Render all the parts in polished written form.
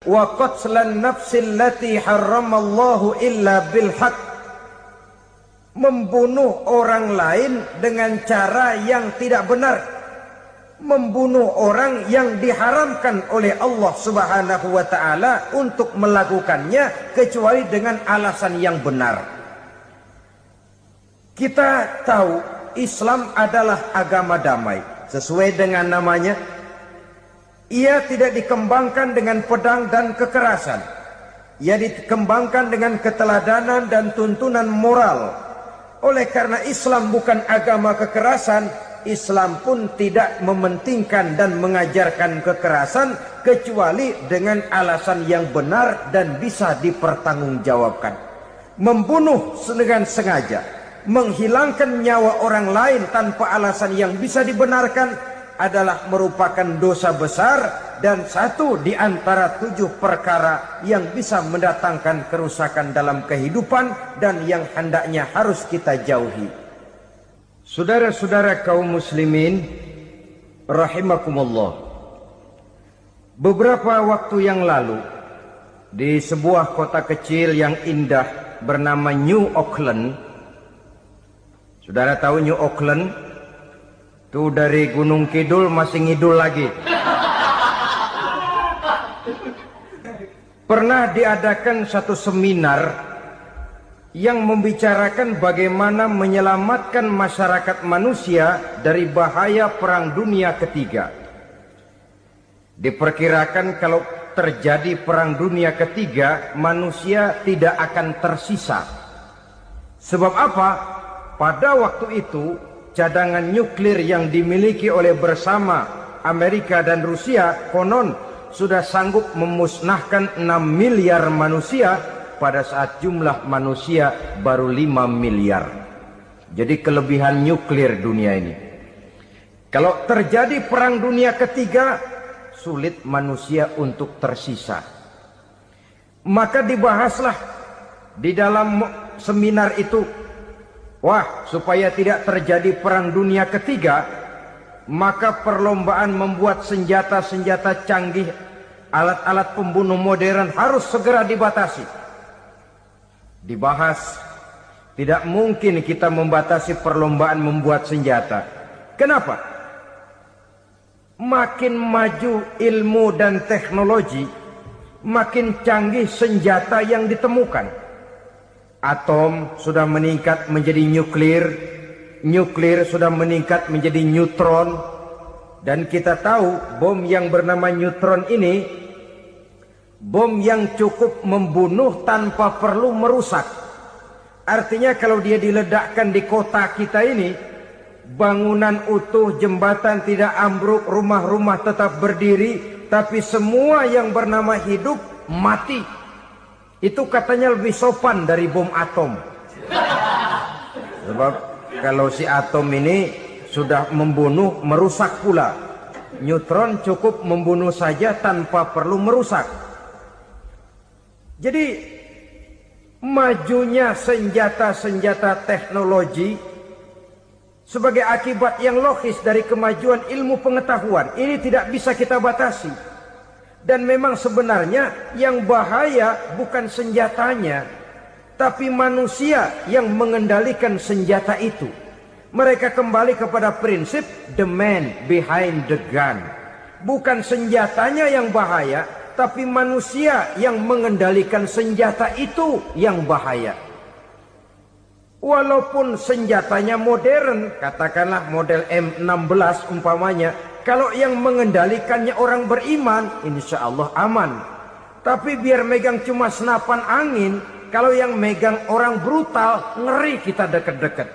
wa qatlan nafsil lati harramallahu illa bil haqq, membunuh orang lain dengan cara yang tidak benar, membunuh orang yang diharamkan oleh Allah Subhanahu wa taala untuk melakukannya kecuali dengan alasan yang benar. Kita tahu Islam adalah agama damai. Sesuai dengan namanya, ia tidak dikembangkan dengan pedang dan kekerasan. Ia dikembangkan dengan keteladanan dan tuntunan moral. Oleh karena Islam bukan agama kekerasan, Islam pun tidak mementingkan dan mengajarkan kekerasan kecuali dengan alasan yang benar dan bisa dipertanggungjawabkan. Membunuh dengan sengaja, menghilangkan nyawa orang lain tanpa alasan yang bisa dibenarkan adalah merupakan dosa besar dan satu di antara 7 perkara yang bisa mendatangkan kerusakan dalam kehidupan dan yang hendaknya harus kita jauhi. Saudara-saudara kaum muslimin rahimakumullah, beberapa waktu yang lalu di sebuah kota kecil yang indah bernama New Auckland. Saudara tahu New Auckland? Itu dari Gunung Kidul masih ngidul lagi. Pernah diadakan satu seminar yang membicarakan bagaimana menyelamatkan masyarakat manusia dari bahaya Perang Dunia Ketiga. Diperkirakan kalau terjadi Perang Dunia Ketiga, manusia tidak akan tersisa. Sebab apa? Pada waktu itu, cadangan nuklir yang dimiliki oleh bersama Amerika dan Rusia konon sudah sanggup memusnahkan 6 miliar manusia pada saat jumlah manusia baru 5 miliar. Jadi kelebihan nuklir dunia ini. Kalau terjadi Perang Dunia Ketiga, sulit manusia untuk tersisa. Maka dibahaslah di dalam seminar itu, wah, supaya tidak terjadi Perang Dunia Ketiga, maka perlombaan membuat senjata-senjata canggih, alat-alat pembunuh modern harus segera dibatasi. Dibahas, tidak mungkin kita membatasi perlombaan membuat senjata. Kenapa? Makin maju ilmu dan teknologi, makin canggih senjata yang ditemukan. Atom sudah meningkat menjadi nuklir, nuklir sudah meningkat menjadi neutron, dan kita tahu bom yang bernama neutron ini bom yang cukup membunuh tanpa perlu merusak. Artinya kalau dia diledakkan di kota kita ini, bangunan utuh, jembatan tidak ambruk, rumah-rumah tetap berdiri, tapi semua yang bernama hidup mati. Itu katanya lebih sopan dari bom atom. Sebab kalau si atom ini sudah membunuh, merusak pula. Neutron cukup membunuh saja tanpa perlu merusak. Jadi majunya senjata-senjata teknologi sebagai akibat yang logis dari kemajuan ilmu pengetahuan ini tidak bisa kita batasi. Dan memang sebenarnya yang bahaya bukan senjatanya, tapi manusia yang mengendalikan senjata itu. Mereka kembali kepada prinsip the man behind the gun. Bukan senjatanya yang bahaya, tapi manusia yang mengendalikan senjata itu yang bahaya. Walaupun senjatanya modern, katakanlah model M16 umpamanya, kalau yang mengendalikannya orang beriman, insya Allah aman. Tapi biar megang cuma senapan angin, kalau yang megang orang brutal, ngeri kita deket-deket.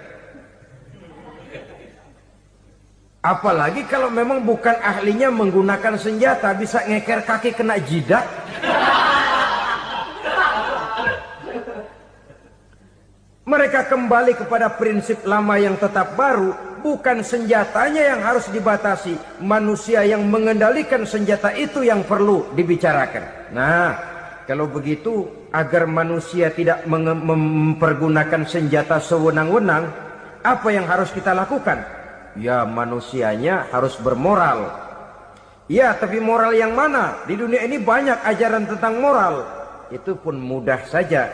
Apalagi kalau memang bukan ahlinya menggunakan senjata, bisa ngeker kaki kena jidat. Mereka kembali kepada prinsip lama yang tetap baru. Bukan senjatanya yang harus dibatasi, manusia yang mengendalikan senjata itu yang perlu dibicarakan. Nah, kalau begitu, agar manusia tidak mempergunakan senjata sewenang-wenang, apa yang harus kita lakukan? Ya, manusianya harus bermoral. Ya, tapi moral yang mana? Di dunia ini banyak ajaran tentang moral. Itu pun mudah saja.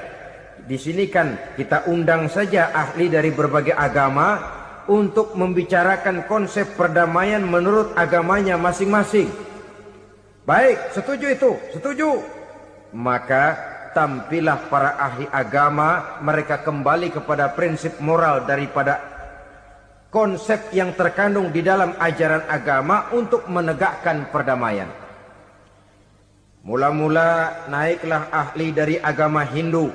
Di sini kan kita undang saja ahli dari berbagai agama untuk membicarakan konsep perdamaian menurut agamanya masing-masing. Baik, setuju itu, setuju. Maka tampillah para ahli agama, mereka kembali kepada prinsip moral daripada konsep yang terkandung di dalam ajaran agama untuk menegakkan perdamaian. Mula-mula naiklah ahli dari agama Hindu,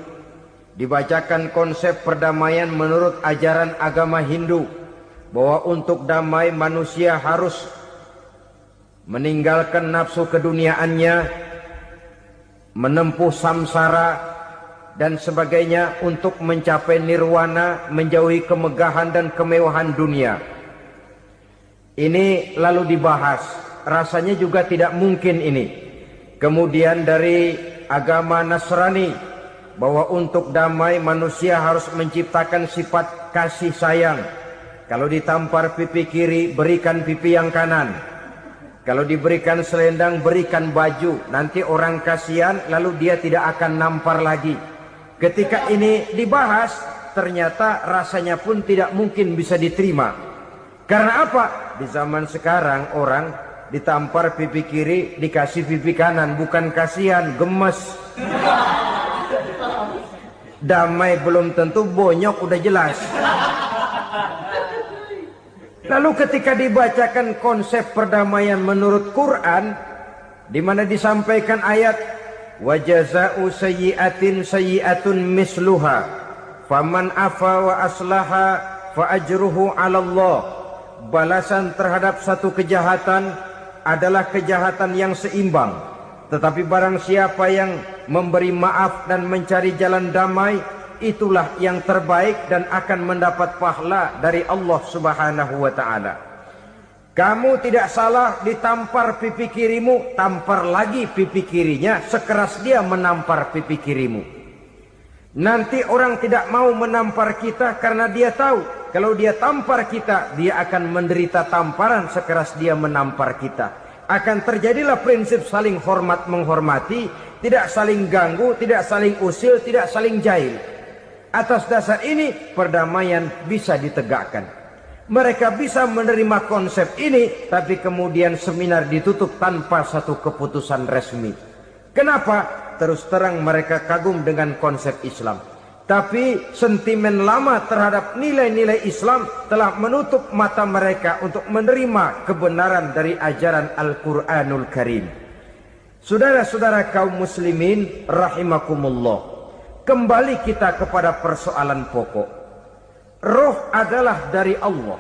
dibacakan konsep perdamaian menurut ajaran agama Hindu, bahwa untuk damai manusia harus meninggalkan nafsu keduniaannya, menempuh samsara dan sebagainya untuk mencapai nirwana, menjauhi kemegahan dan kemewahan dunia. Ini lalu dibahas, rasanya juga tidak mungkin ini. Kemudian dari agama Nasrani, bahwa untuk damai manusia harus menciptakan sifat kasih sayang. Kalau ditampar pipi kiri, berikan pipi yang kanan. Kalau diberikan selendang, berikan baju. Nanti orang kasihan, lalu dia tidak akan nampar lagi. Ketika ini dibahas, ternyata rasanya pun tidak mungkin bisa diterima. Karena apa? Di zaman sekarang orang ditampar pipi kiri, dikasih pipi kanan. Bukan kasihan, gemes. Damai belum tentu, bonyok udah jelas. Lalu ketika dibacakan konsep perdamaian menurut Quran, di mana disampaikan ayat wa jazaa'u sayyi'atin sayyi'atun misluha faman afa wa aslaha fa ajruhu 'ala Allah. Balasan terhadap satu kejahatan adalah kejahatan yang seimbang, tetapi barang siapa yang memberi maaf dan mencari jalan damai, itulah yang terbaik dan akan mendapat pahala dari Allah Subhanahu wa ta'ala. Kamu tidak salah ditampar pipi kirimu, tampar lagi pipi kirinya sekeras dia menampar pipi kirimu. Nanti orang tidak mau menampar kita karena dia tahu kalau dia tampar kita, dia akan menderita tamparan sekeras dia menampar kita. Akan terjadilah prinsip saling hormat menghormati, tidak saling ganggu, tidak saling usil, tidak saling jahil. Atas dasar ini perdamaian bisa ditegakkan. Mereka bisa menerima konsep ini, tapi kemudian seminar ditutup tanpa satu keputusan resmi. Kenapa? Terus terang mereka kagum dengan konsep Islam, tapi sentimen lama terhadap nilai-nilai Islam telah menutup mata mereka untuk menerima kebenaran dari ajaran Al-Quranul Karim. Saudara-saudara kaum muslimin rahimakumullah, kembali kita kepada persoalan pokok. Roh adalah dari Allah.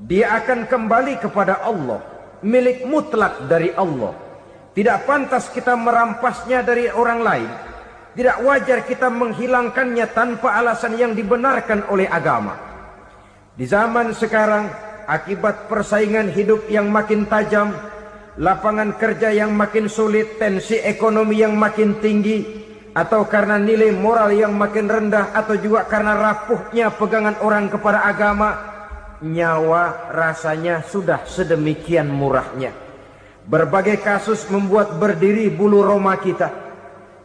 Dia akan kembali kepada Allah, milik mutlak dari Allah. Tidak pantas kita merampasnya dari orang lain. Tidak wajar kita menghilangkannya tanpa alasan yang dibenarkan oleh agama. Di zaman sekarang, akibat persaingan hidup yang makin tajam, lapangan kerja yang makin sulit, tensi ekonomi yang makin tinggi, atau karena nilai moral yang makin rendah, atau juga karena rapuhnya pegangan orang kepada agama, nyawa rasanya sudah sedemikian murahnya. Berbagai kasus membuat berdiri bulu roma kita.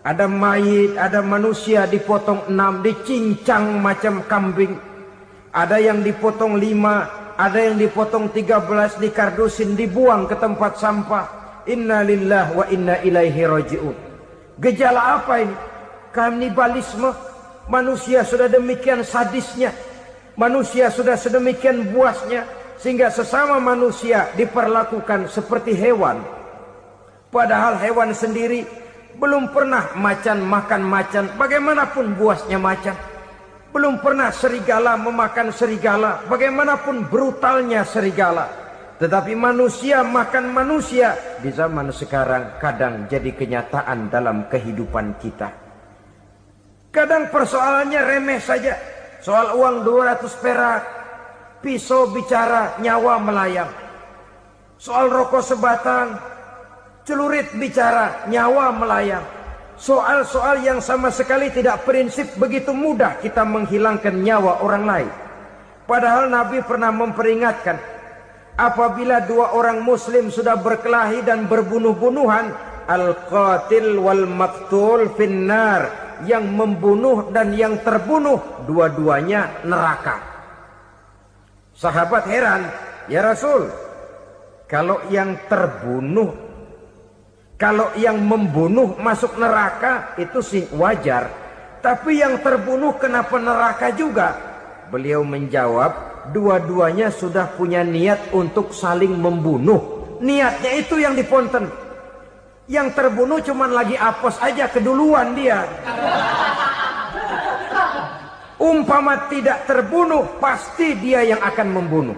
Ada mayit, ada manusia dipotong 6, dicincang macam kambing. Ada yang dipotong 5, ada yang dipotong 13, dikardusin, dibuang ke tempat sampah. Inna lillahi wa inna ilaihi raji'un. Gejala apa ini? Kanibalisme. Manusia sudah demikian sadisnya, manusia sudah sedemikian buasnya, sehingga sesama manusia diperlakukan seperti hewan. Padahal hewan sendiri belum pernah macan makan macan, bagaimanapun buasnya macan. Belum pernah serigala memakan serigala, bagaimanapun brutalnya serigala. Tetapi manusia makan manusia di zaman sekarang kadang jadi kenyataan dalam kehidupan kita. Kadang persoalannya remeh saja. Soal uang 200 perak, pisau bicara, nyawa melayang. Soal rokok sebatang, celurit bicara, nyawa melayang. Soal-soal yang sama sekali tidak prinsip, begitu mudah kita menghilangkan nyawa orang lain. Padahal Nabi pernah memperingatkan, Apabila dua orang muslim sudah berkelahi dan berbunuh-bunuhan, al-qatil wal maqtul finnar, yang membunuh dan yang terbunuh dua-duanya neraka. Sahabat heran, ya Rasul, kalau yang membunuh masuk neraka itu sih wajar, tapi yang terbunuh kenapa neraka juga? Beliau menjawab, dua-duanya sudah punya niat untuk saling membunuh. Niatnya itu yang diponten. Yang terbunuh cuman lagi apes aja, keduluan dia. Umpama tidak terbunuh, pasti dia yang akan membunuh.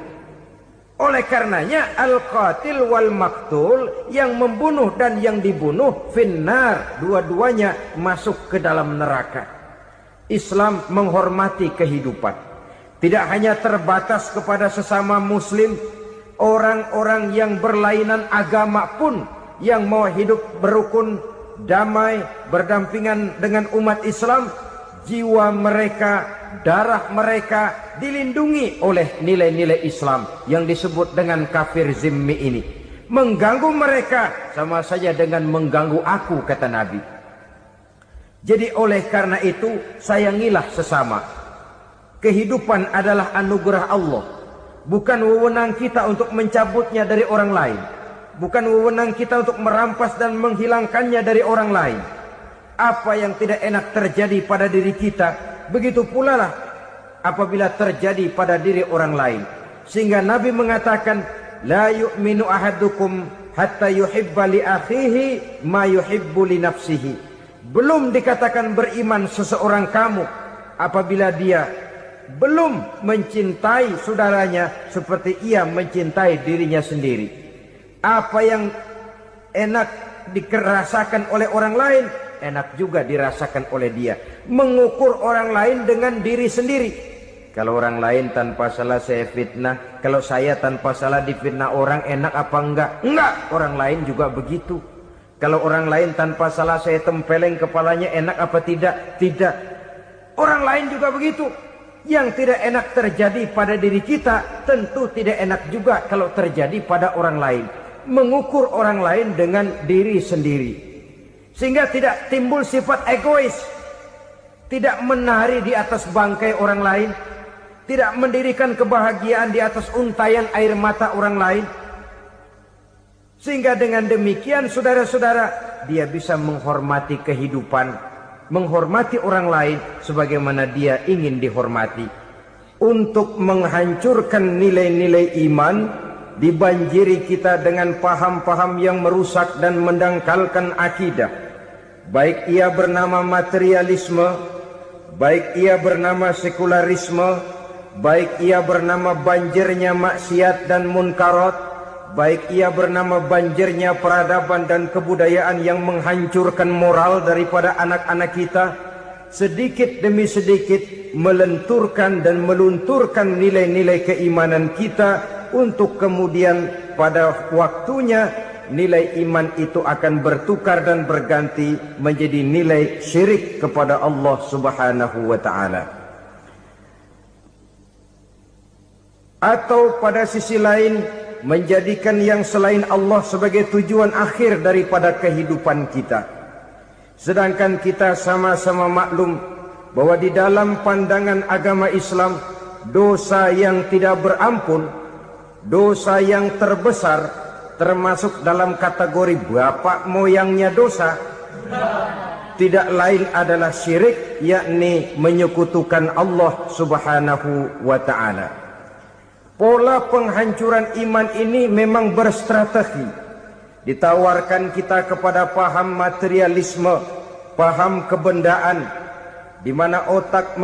Oleh karenanya al-qatil wal maqtul, yang membunuh dan yang dibunuh finnar, dua-duanya masuk ke dalam neraka. Islam menghormati kehidupan. Tidak hanya terbatas kepada sesama muslim, orang-orang yang berlainan agama pun yang mau hidup berukun, damai, berdampingan dengan umat Islam, jiwa mereka, darah mereka dilindungi oleh nilai-nilai Islam yang disebut dengan kafir zimmi ini. Mengganggu mereka sama saja dengan mengganggu aku, kata Nabi. Jadi oleh karena itu, sayangilah sesama. Kehidupan adalah anugerah Allah. Bukan wewenang kita untuk mencabutnya dari orang lain. Bukan wewenang kita untuk merampas dan menghilangkannya dari orang lain. Apa yang tidak enak terjadi pada diri kita, begitu pula lah apabila terjadi pada diri orang lain. Sehingga Nabi mengatakan, la yu'minu ahadukum hatta yuhibba li akhihi ma yuhibbu li nafsihi. Belum dikatakan beriman seseorang kamu apabila dia belum mencintai saudaranya seperti ia mencintai dirinya sendiri. Apa yang enak dirasakan oleh orang lain, enak juga dirasakan oleh dia. Mengukur orang lain dengan diri sendiri. Kalau orang lain tanpa salah saya fitnah, kalau saya tanpa salah difitnah orang, enak apa enggak? Enggak, orang lain juga begitu. Kalau orang lain tanpa salah saya tempeleng kepalanya, enak apa tidak? Tidak. Orang lain juga begitu. Yang tidak enak terjadi pada diri kita, tentu tidak enak juga kalau terjadi pada orang lain. Mengukur orang lain dengan diri sendiri. Sehingga tidak timbul sifat egois. Tidak menari di atas bangkai orang lain. Tidak mendirikan kebahagiaan di atas untayan air mata orang lain. Sehingga dengan demikian saudara-saudara, dia bisa menghormati kehidupan, menghormati orang lain sebagaimana dia ingin dihormati. Untuk menghancurkan nilai-nilai iman, dibanjiri kita dengan paham-paham yang merusak dan mendangkalkan akidah. Baik ia bernama materialisme, baik ia bernama sekularisme, baik ia bernama banjirnya maksiat dan munkarat, baik ia bernama banjirnya peradaban dan kebudayaan yang menghancurkan moral daripada anak-anak kita, sedikit demi sedikit melenturkan dan melunturkan nilai-nilai keimanan kita, untuk kemudian pada waktunya nilai iman itu akan bertukar dan berganti menjadi nilai syirik kepada Allah Subhanahu wa ta'ala. Atau pada sisi lain, menjadikan yang selain Allah sebagai tujuan akhir daripada kehidupan kita. Sedangkan kita sama-sama maklum bahwa di dalam pandangan agama Islam, dosa yang tidak berampun, dosa yang terbesar, termasuk dalam kategori bapak moyangnya dosa, tidak lain adalah syirik, yakni menyekutukan Allah Subhanahu wa ta'ala. Pola penghancuran iman ini memang berstrategi. Ditawarkan kita kepada paham materialisme, paham kebendaan, di mana otak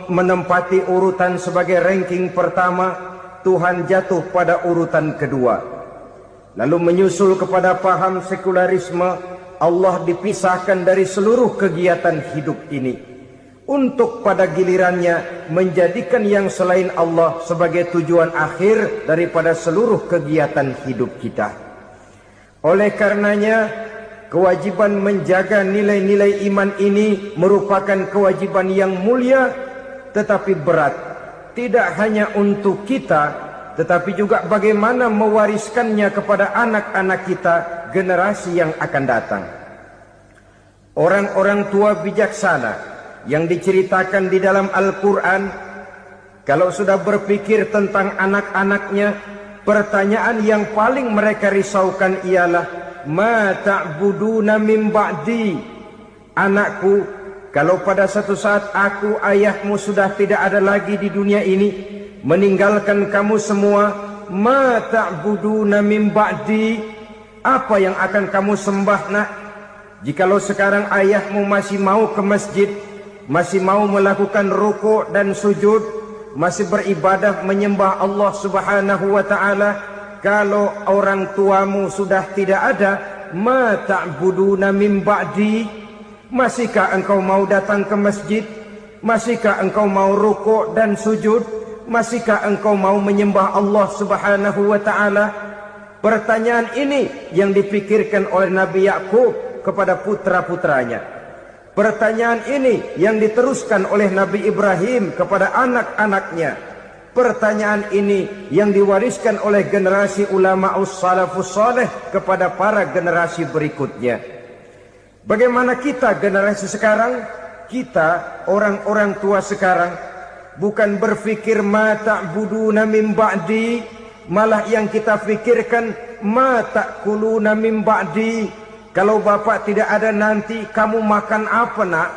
menempati urutan sebagai ranking pertama, Tuhan jatuh pada urutan kedua. Lalu menyusul kepada paham sekularisme, Allah dipisahkan dari seluruh kegiatan hidup ini, untuk pada gilirannya menjadikan yang selain Allah sebagai tujuan akhir daripada seluruh kegiatan hidup kita. Oleh karenanya, kewajiban menjaga nilai-nilai iman ini merupakan kewajiban yang mulia tetapi berat, tidak hanya untuk kita, tetapi juga bagaimana mewariskannya kepada anak-anak kita, generasi yang akan datang. Orang-orang tua bijaksana yang diceritakan di dalam Al-Quran, kalau sudah berpikir tentang anak-anaknya, pertanyaan yang paling mereka risaukan ialah, ma ta'buduna min ba'di. Anakku, kalau pada satu saat aku, ayahmu sudah tidak ada lagi di dunia ini, meninggalkan kamu semua, ma ta'buduna min ba'di, apa yang akan kamu sembah nak? Jikalau sekarang ayahmu masih mau ke masjid, masih mau melakukan rukuk dan sujud, masih beribadah menyembah Allah Subhanahu wa ta'ala, kalau orang tuamu sudah tidak ada, ma ta'buduna min ba'di, masihkah engkau mau datang ke masjid? Masihkah engkau mau rukuk dan sujud? Masihkah engkau mau menyembah Allah Subhanahu wa ta'ala? Pertanyaan ini yang dipikirkan oleh Nabi Yakub kepada putra-putranya. Pertanyaan ini yang diteruskan oleh Nabi Ibrahim kepada anak-anaknya. Pertanyaan ini yang diwariskan oleh generasi ulama salafus saleh kepada para generasi berikutnya. Bagaimana kita generasi sekarang? Kita orang-orang tua sekarang bukan berfikir ma ta'buduna min ba'di, malah yang kita fikirkan ma ta'kuluna min ba'di. Kalau bapak tidak ada nanti kamu makan apa nak?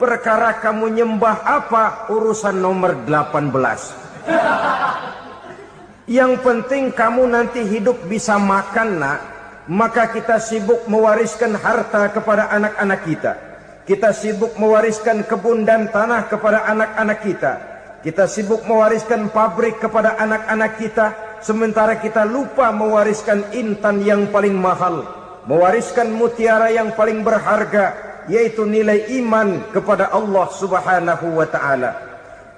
Perkara kamu nyembah apa? Urusan nomor 18. Yang penting kamu nanti hidup bisa makan nak. Maka kita sibuk mewariskan harta kepada anak-anak kita. Kita sibuk mewariskan kebun dan tanah kepada anak-anak kita. Kita sibuk mewariskan pabrik kepada anak-anak kita. Sementara kita lupa mewariskan intan yang paling mahal, mewariskan mutiara yang paling berharga, yaitu nilai iman kepada Allah Subhanahu wa ta'ala.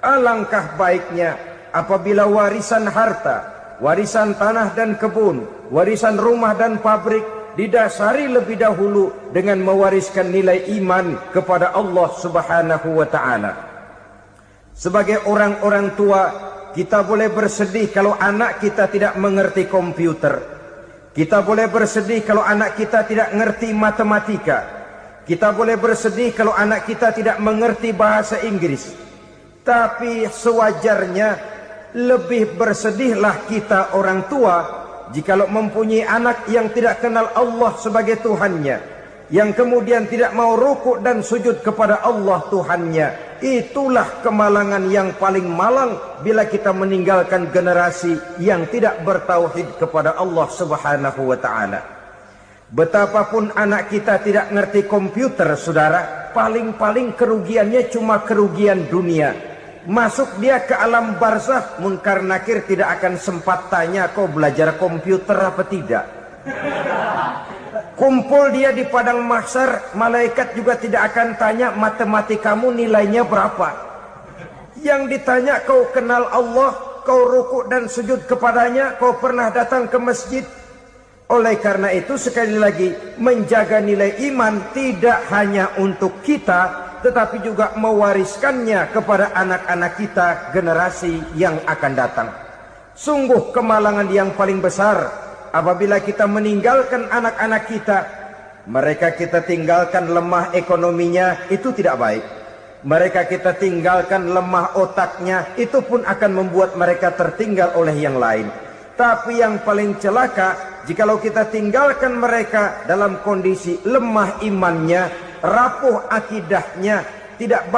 Alangkah baiknya apabila warisan harta, warisan tanah dan kebun, warisan rumah dan pabrik didasari lebih dahulu dengan mewariskan nilai iman kepada Allah Subhanahu wa ta'ala. Sebagai orang-orang tua, kita boleh bersedih kalau anak kita tidak mengerti komputer. Kita boleh bersedih kalau anak kita tidak mengerti matematika. Kita boleh bersedih kalau anak kita tidak mengerti bahasa Inggris. Tapi sewajarnya lebih bersedihlah kita orang tua jikalau mempunyai anak yang tidak kenal Allah sebagai Tuhannya, yang kemudian tidak mau rukuk dan sujud kepada Allah Tuhannya. Itulah kemalangan yang paling malang bila kita meninggalkan generasi yang tidak bertauhid kepada Allah Subhanahu wa ta'ala. Betapapun anak kita tidak ngerti komputer, saudara, paling-paling kerugiannya cuma kerugian dunia. Masuk dia ke alam barzakh, munkar nakir tidak akan sempat tanya kau belajar komputer apa tidak. Kumpul dia di padang mahsyar, malaikat juga tidak akan tanya matematikamu nilainya berapa. Yang ditanya, kau kenal Allah, kau rukuk dan sujud kepadanya, kau pernah datang ke masjid. Oleh karena itu sekali lagi, menjaga nilai iman tidak hanya untuk kita, tetapi juga mewariskannya kepada anak-anak kita, generasi yang akan datang. Sungguh kemalangan yang paling besar apabila kita meninggalkan anak-anak kita. Mereka kita tinggalkan lemah ekonominya, itu tidak baik. Mereka kita tinggalkan lemah otaknya, itu pun akan membuat mereka tertinggal oleh yang lain. Tapi yang paling celaka, jikalau kita tinggalkan mereka dalam kondisi lemah imannya, rapuh akidahnya, tidak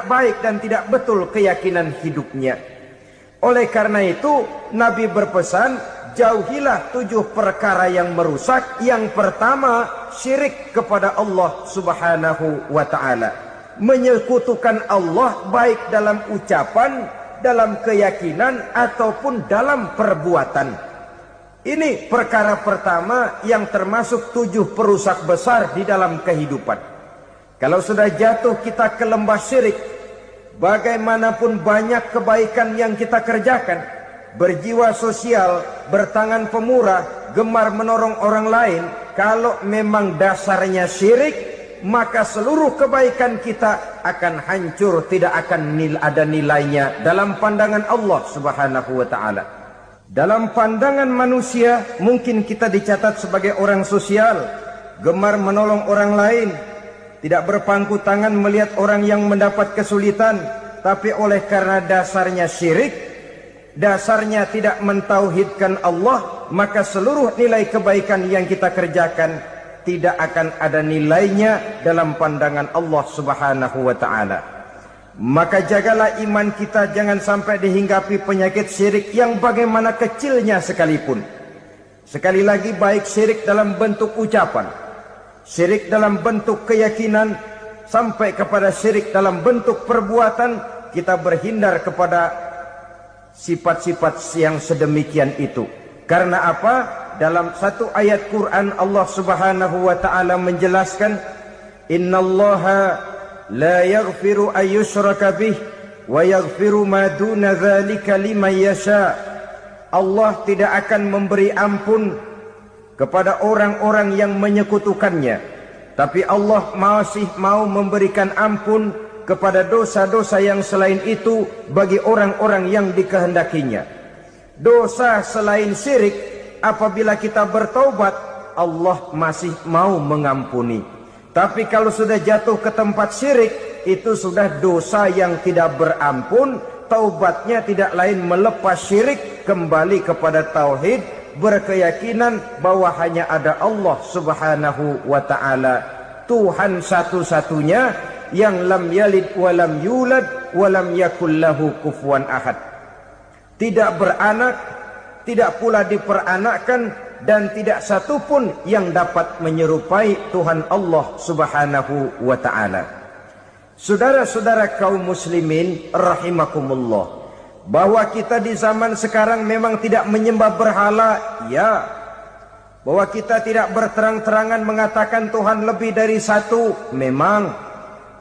baik dan tidak betul keyakinan hidupnya. Oleh karena itu Nabi berpesan, jauhilah 7 perkara yang merusak. Yang pertama, syirik kepada Allah Subhanahu wa ta'ala. Menyekutukan Allah baik dalam ucapan, dalam keyakinan, ataupun dalam perbuatan. Ini perkara pertama yang termasuk 7 perusak besar di dalam kehidupan. Kalau sudah jatuh kita ke lembah syirik, bagaimanapun banyak kebaikan yang kita kerjakan, berjiwa sosial, bertangan pemurah, gemar menolong orang lain, kalau memang dasarnya syirik, maka seluruh kebaikan kita akan hancur, tidak akan ada nilainya dalam pandangan Allah Subhanahu wa ta'ala. Dalam pandangan manusia, mungkin kita dicatat sebagai orang sosial, gemar menolong orang lain, tidak berpangku tangan melihat orang yang mendapat kesulitan. Tapi oleh karena dasarnya syirik, dasarnya tidak mentauhidkan Allah, maka seluruh nilai kebaikan yang kita kerjakan tidak akan ada nilainya dalam pandangan Allah Subhanahu wa ta'ala. Maka jagalah iman kita jangan sampai dihinggapi penyakit syirik yang bagaimana kecilnya sekalipun. Sekali lagi, baik syirik dalam bentuk ucapan, syirik dalam bentuk keyakinan, sampai kepada syirik dalam bentuk perbuatan, kita berhindar kepada sifat-sifat yang sedemikian itu. Karena apa? Dalam satu ayat Quran Allah Subhanahu wa ta'ala menjelaskan, innallaha la yaghfiru ayyushraka bih wa yaghfiru ma duna dzalika liman yasha. Allah tidak akan memberi ampun kepada orang-orang yang menyekutukannya, tapi Allah masih mau memberikan ampun kepada dosa-dosa yang selain itu bagi orang-orang yang dikehendakinya. Dosa selain syirik, apabila kita bertaubat, Allah masih mau mengampuni. Tapi kalau sudah jatuh ke tempat syirik, itu sudah dosa yang tidak berampun. Taubatnya tidak lain melepas syirik, kembali kepada tauhid, berkeyakinan bahwa hanya ada Allah Subhanahu wa ta'ala, Tuhan satu-satunya yang lam yalid walam yulad walam yakul lahu kufuwan ahad. Tidak beranak, tidak pula diperanakkan, dan tidak satupun yang dapat menyerupai Tuhan Allah Subhanahu wa ta'ala. Saudara-saudara kaum muslimin rahimakumullah, bahwa kita di zaman sekarang memang tidak menyembah berhala, ya. Bahwa kita tidak berterang-terangan mengatakan Tuhan lebih dari satu, memang.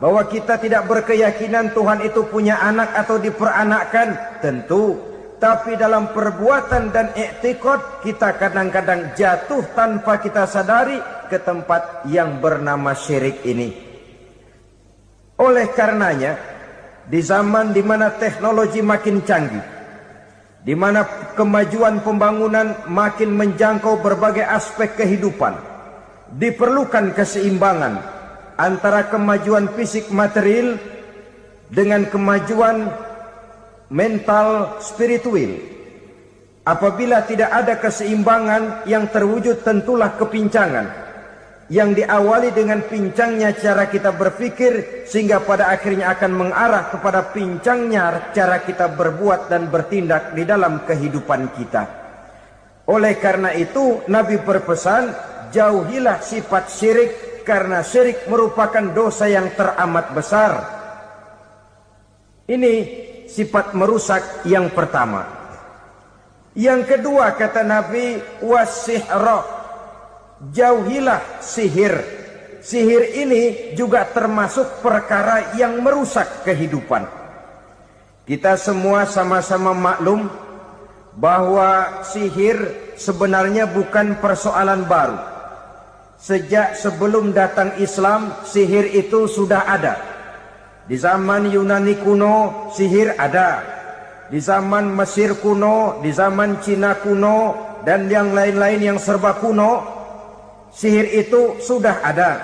Bahwa kita tidak berkeyakinan Tuhan itu punya anak atau diperanakkan, tentu. Tapi dalam perbuatan dan i'tiqad, kita kadang-kadang jatuh tanpa kita sadari ke tempat yang bernama syirik ini. Oleh karenanya, di zaman di mana teknologi makin canggih, di mana kemajuan pembangunan makin menjangkau berbagai aspek kehidupan, diperlukan keseimbangan antara kemajuan fisik material dengan kemajuan mental spiritual. Apabila tidak ada keseimbangan, yang terwujud tentulah kepincangan, yang diawali dengan pincangnya cara kita berpikir, sehingga pada akhirnya akan mengarah kepada pincangnya cara kita berbuat dan bertindak di dalam kehidupan kita. Oleh karena itu Nabi berpesan, jauhilah sifat syirik, karena syirik merupakan dosa yang teramat besar. Ini sifat merusak yang pertama. Yang kedua, kata Nabi, wasihra, jauhilah sihir. Sihir ini juga termasuk perkara yang merusak kehidupan. Kita semua sama-sama maklum bahwa sihir sebenarnya bukan persoalan baru. Sejak sebelum datang Islam, sihir itu sudah ada. Di zaman Yunani kuno, sihir ada. Di zaman Mesir kuno, di zaman Cina kuno, dan yang lain-lain yang serba kuno, sihir itu sudah ada.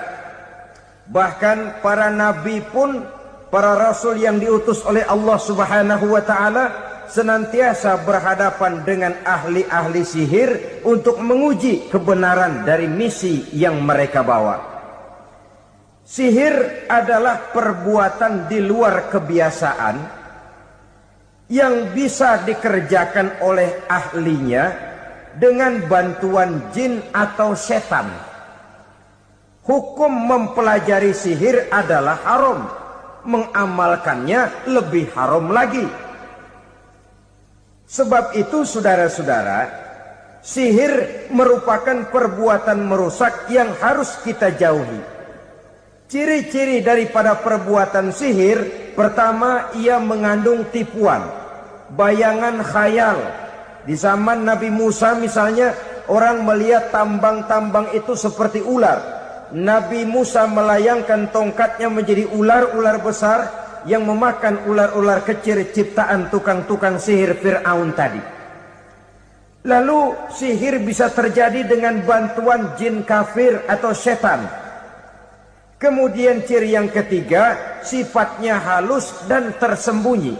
Bahkan para nabi pun, para rasul yang diutus oleh Allah Subhanahu wa ta'ala, senantiasa berhadapan dengan ahli-ahli sihir untuk menguji kebenaran dari misi yang mereka bawa. Sihir adalah perbuatan di luar kebiasaan yang bisa dikerjakan oleh ahlinya dengan bantuan jin atau setan. Hukum mempelajari sihir adalah haram, mengamalkannya lebih haram lagi. Sebab itu saudara-saudara, sihir merupakan perbuatan merusak yang harus kita jauhi. Ciri-ciri daripada perbuatan sihir, pertama, ia mengandung tipuan, bayangan khayal. Di zaman Nabi Musa misalnya, orang melihat tambang-tambang itu seperti ular. Nabi Musa melayangkan tongkatnya menjadi ular-ular besar yang memakan ular-ular kecil ciptaan tukang-tukang sihir Fir'aun tadi. Lalu sihir bisa terjadi dengan bantuan jin kafir atau setan. Kemudian ciri yang ketiga, sifatnya halus dan tersembunyi.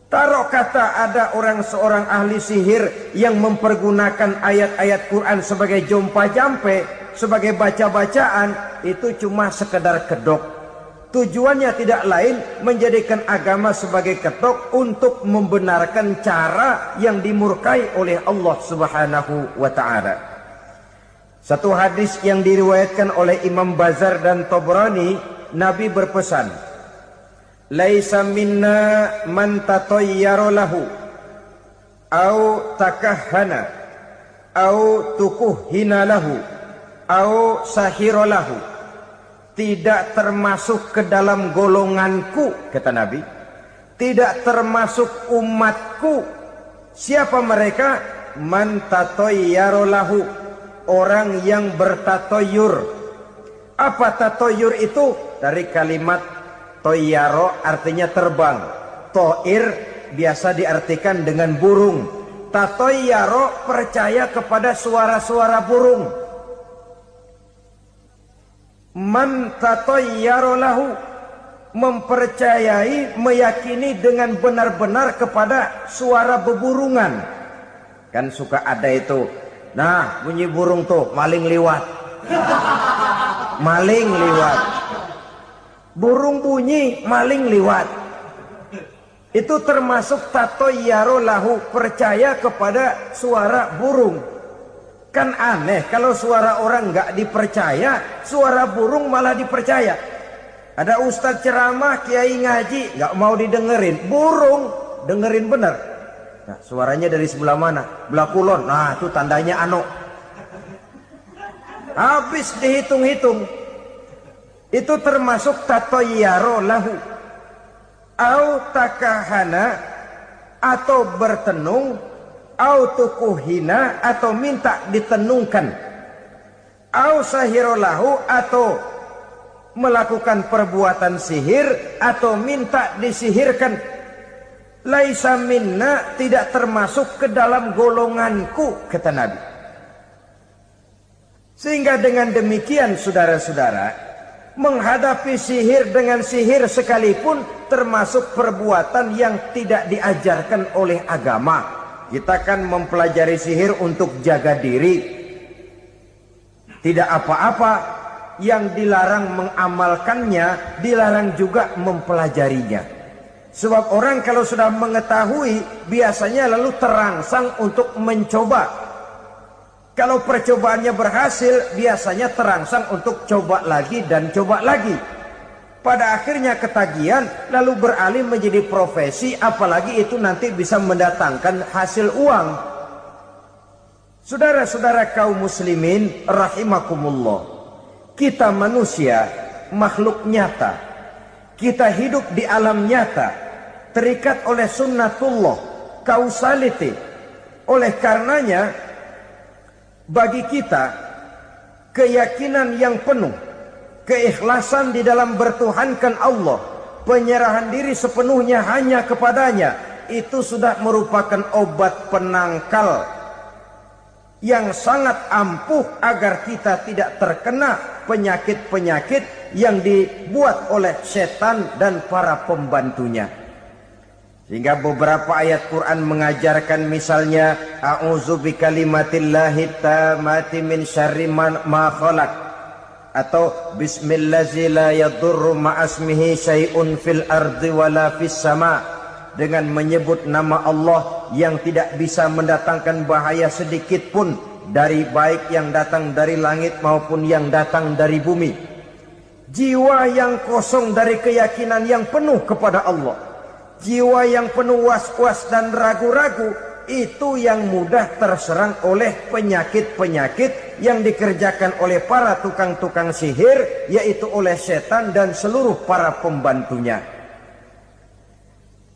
Taruh kata ada seorang ahli sihir yang mempergunakan ayat-ayat Quran sebagai jompa-jampe, sebagai baca-bacaan, itu cuma sekedar kedok. Tujuannya tidak lain menjadikan agama sebagai ketok untuk membenarkan cara yang dimurkai oleh Allah Subhanahu wa ta'ala. Satu hadis yang diriwayatkan oleh Imam Bazar dan Tabrani, Nabi berpesan, "Laisa minna man tatayyara lahu au takahhana au tukuhhina lahu au sahira lahu." Tidak termasuk ke dalam golonganku, kata Nabi. Tidak termasuk umatku. Siapa mereka? Man tatayyara lahu, orang yang bertatoyur. Apa tatoyur itu? Dari kalimat toyaro, artinya terbang. Toir biasa diartikan dengan burung. Tatoyaro percaya kepada suara-suara burung. Man tatayyara lahu, mempercayai, meyakini dengan benar-benar kepada suara beburungan. Kan suka ada itu, nah bunyi burung tuh, maling liwat. Maling liwat. Burung bunyi, maling liwat. Itu termasuk tatayyara lahu, percaya kepada suara burung. Kan aneh kalau suara orang nggak dipercaya, suara burung malah dipercaya. Ada ustadz ceramah, kiai ngaji, nggak mau didengerin, burung dengerin bener. Nah, suaranya dari sebelah mana? Belah kulon. Nah, itu tandanya ano. Habis dihitung-hitung. Itu termasuk tatayyara lahu. Au takahana, atau bertenung, au tukuhina, atau minta ditenungkan, au sahirolahu, atau melakukan perbuatan sihir atau minta disihirkan. Laisa minna, tidak termasuk ke dalam golonganku, kata Nabi. Sehingga dengan demikian saudara-saudara, menghadapi sihir dengan sihir sekalipun termasuk perbuatan yang tidak diajarkan oleh agama. Kita kan mempelajari sihir untuk jaga diri. Tidak apa-apa, yang dilarang mengamalkannya, dilarang juga mempelajarinya. Sebab orang kalau sudah mengetahui, biasanya lalu terangsang untuk mencoba. Kalau percobaannya berhasil, biasanya terangsang untuk coba lagi dan coba lagi. Pada akhirnya ketagihan, lalu beralih menjadi profesi, apalagi itu nanti bisa mendatangkan hasil uang. Saudara-saudara kaum muslimin rahimakumullah, kita manusia makhluk nyata. Kita hidup di alam nyata, terikat oleh sunnatullah, causality. Oleh karenanya, bagi kita keyakinan yang penuh, keikhlasan di dalam bertuhankan Allah, penyerahan diri sepenuhnya hanya kepadanya, itu sudah merupakan obat penangkal yang sangat ampuh agar kita tidak terkena penyakit-penyakit yang dibuat oleh setan dan para pembantunya. Sehingga beberapa ayat Quran mengajarkan, misalnya a'udzu bikalimatillahi tammati min syarri ma khalaq, atau bismillazi la yadurru ma'asmihi syai'un fil ardi wala fis sama, dengan menyebut nama Allah yang tidak bisa mendatangkan bahaya sedikit pun, dari baik yang datang dari langit maupun yang datang dari bumi. Jiwa yang kosong dari keyakinan yang penuh kepada Allah, jiwa yang penuh was-was dan ragu-ragu, itu yang mudah terserang oleh penyakit-penyakit yang dikerjakan oleh para tukang-tukang sihir, yaitu oleh setan dan seluruh para pembantunya.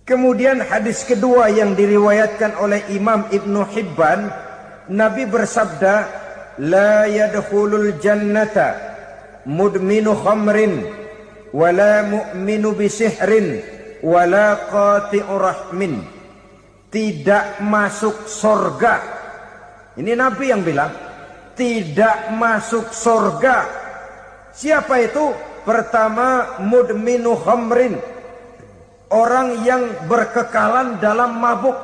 Kemudian hadis kedua yang diriwayatkan oleh Imam Ibnu Hibban, Nabi bersabda, la yadkhulul jannata mudminu khamrin wala mu'minu bisihrin wala qati'u rahmin. Tidak masuk surga Ini Nabi yang bilang, tidak masuk surga. Siapa itu? Pertama, mudminu khamrin, orang yang berkekalan dalam mabuk.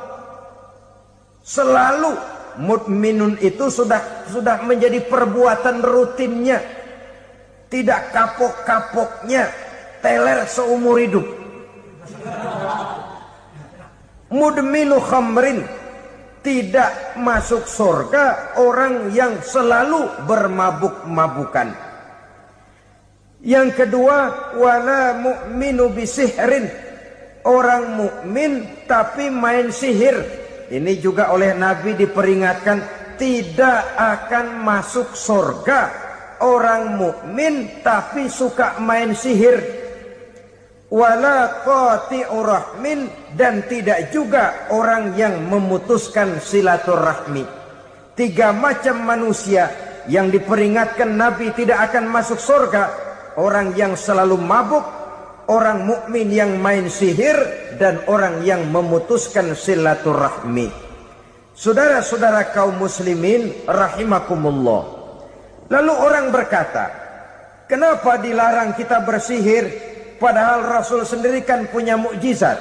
Selalu mudminun itu sudah menjadi perbuatan rutinnya, tidak kapok-kapoknya, teler seumur hidup. Mudminu khamrin, tidak masuk surga orang yang selalu bermabuk-mabukan. Yang kedua, wala mu'minu bisihrin, orang mukmin tapi main sihir. Ini juga oleh Nabi diperingatkan, tidak akan masuk surga orang mukmin tapi suka main sihir. Wala qati'u rahmin, dan tidak juga orang yang memutuskan silaturahmi. 3 macam manusia yang diperingatkan Nabi tidak akan masuk surga: orang yang selalu mabuk, orang mukmin yang main sihir, dan orang yang memutuskan silaturahmi. Saudara-saudara kaum muslimin rahimakumullah. Lalu orang berkata, kenapa dilarang kita bersihir? Padahal Rasul sendiri kan punya mukjizat.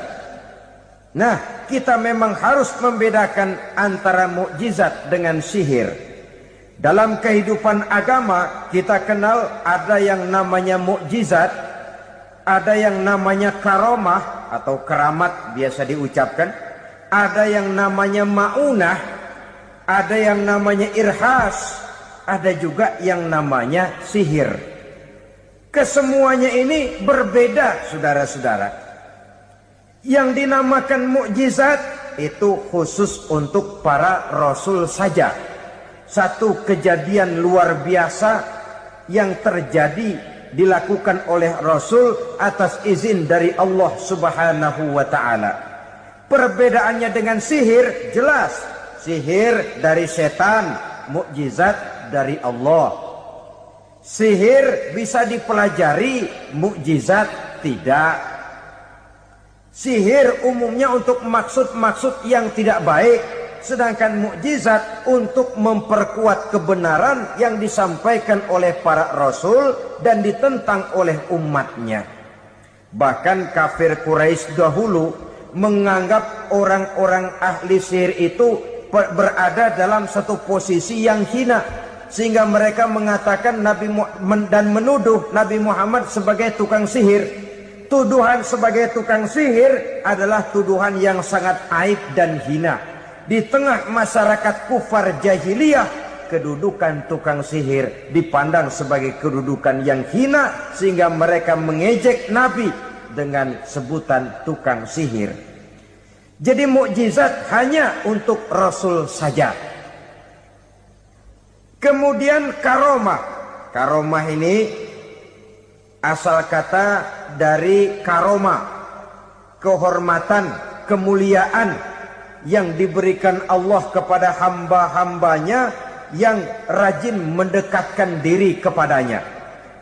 Nah, kita memang harus membedakan antara mukjizat dengan sihir. Dalam kehidupan agama kita kenal ada yang namanya mukjizat, ada yang namanya karomah atau keramat biasa diucapkan, ada yang namanya maunah, ada yang namanya irhas, ada juga yang namanya sihir. Kesemuanya ini berbeda, saudara-saudara. Yang dinamakan mukjizat itu khusus untuk para rasul saja. Satu kejadian luar biasa yang terjadi dilakukan oleh rasul atas izin dari Allah Subhanahu wa taala. Perbedaannya dengan sihir jelas. Sihir dari setan, mukjizat dari Allah. Sihir bisa dipelajari, mukjizat tidak. Sihir umumnya untuk maksud-maksud yang tidak baik, sedangkan mukjizat untuk memperkuat kebenaran yang disampaikan oleh para rasul dan ditentang oleh umatnya. Bahkan kafir Quraisy dahulu menganggap orang-orang ahli sihir itu berada dalam satu posisi yang hina, sehingga mereka mengatakan dan menuduh Nabi Muhammad sebagai tukang sihir. Tuduhan sebagai tukang sihir adalah tuduhan yang sangat aib dan hina. Di tengah masyarakat kufar jahiliyah, kedudukan tukang sihir dipandang sebagai kedudukan yang hina, sehingga mereka mengejek Nabi dengan sebutan tukang sihir. Jadi mukjizat hanya untuk Rasul saja. Kemudian karomah. Karomah ini asal kata dari karomah, kehormatan, kemuliaan yang diberikan Allah kepada hamba-hambanya yang rajin mendekatkan diri kepadanya.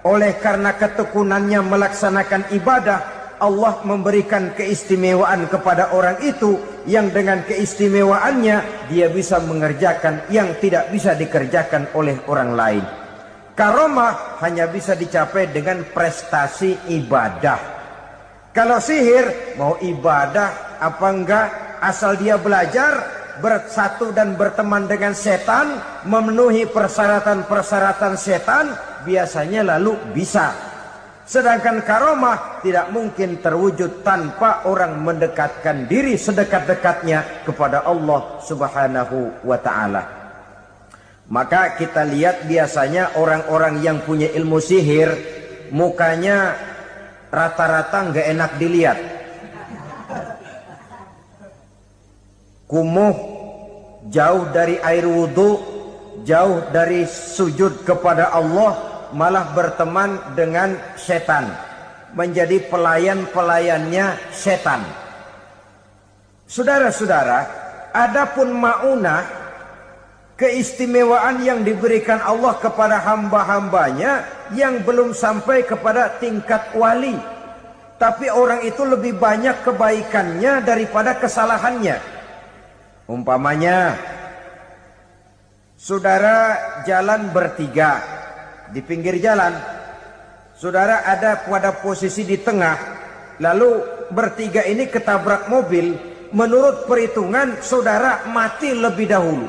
Oleh karena ketekunannya melaksanakan ibadah, Allah memberikan keistimewaan kepada orang itu, yang dengan keistimewaannya dia bisa mengerjakan yang tidak bisa dikerjakan oleh orang lain. Karomah hanya bisa dicapai dengan prestasi ibadah. Kalau sihir, mau ibadah apa enggak, asal dia belajar, bersatu dan berteman dengan setan, memenuhi persyaratan-persyaratan setan, biasanya lalu bisa. Sedangkan karomah tidak mungkin terwujud tanpa orang mendekatkan diri sedekat-dekatnya kepada Allah Subhanahu wa ta'ala. Maka kita lihat biasanya orang-orang yang punya ilmu sihir, mukanya rata-rata nggak enak dilihat. Kumuh, jauh dari air wudhu, jauh dari sujud kepada Allah, malah berteman dengan setan, menjadi pelayan-pelayannya setan. Saudara-saudara, adapun maunah, keistimewaan yang diberikan Allah kepada hamba-hambanya yang belum sampai kepada tingkat wali, tapi orang itu lebih banyak kebaikannya daripada kesalahannya. Umpamanya Saudara jalan bertiga di pinggir jalan. Saudara ada pada posisi di tengah, lalu bertiga ini ketabrak mobil. Menurut perhitungan saudara mati lebih dahulu.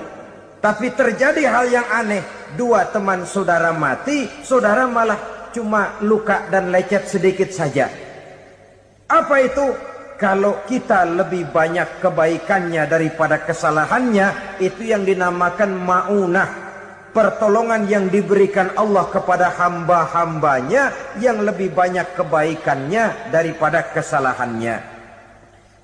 Tapi terjadi hal yang aneh, dua teman saudara mati, saudara malah cuma luka dan lecet sedikit saja. Apa itu? Kalau kita lebih banyak kebaikannya daripada kesalahannya, itu yang dinamakan ma'unah, pertolongan yang diberikan Allah kepada hamba-hambanya yang lebih banyak kebaikannya daripada kesalahannya.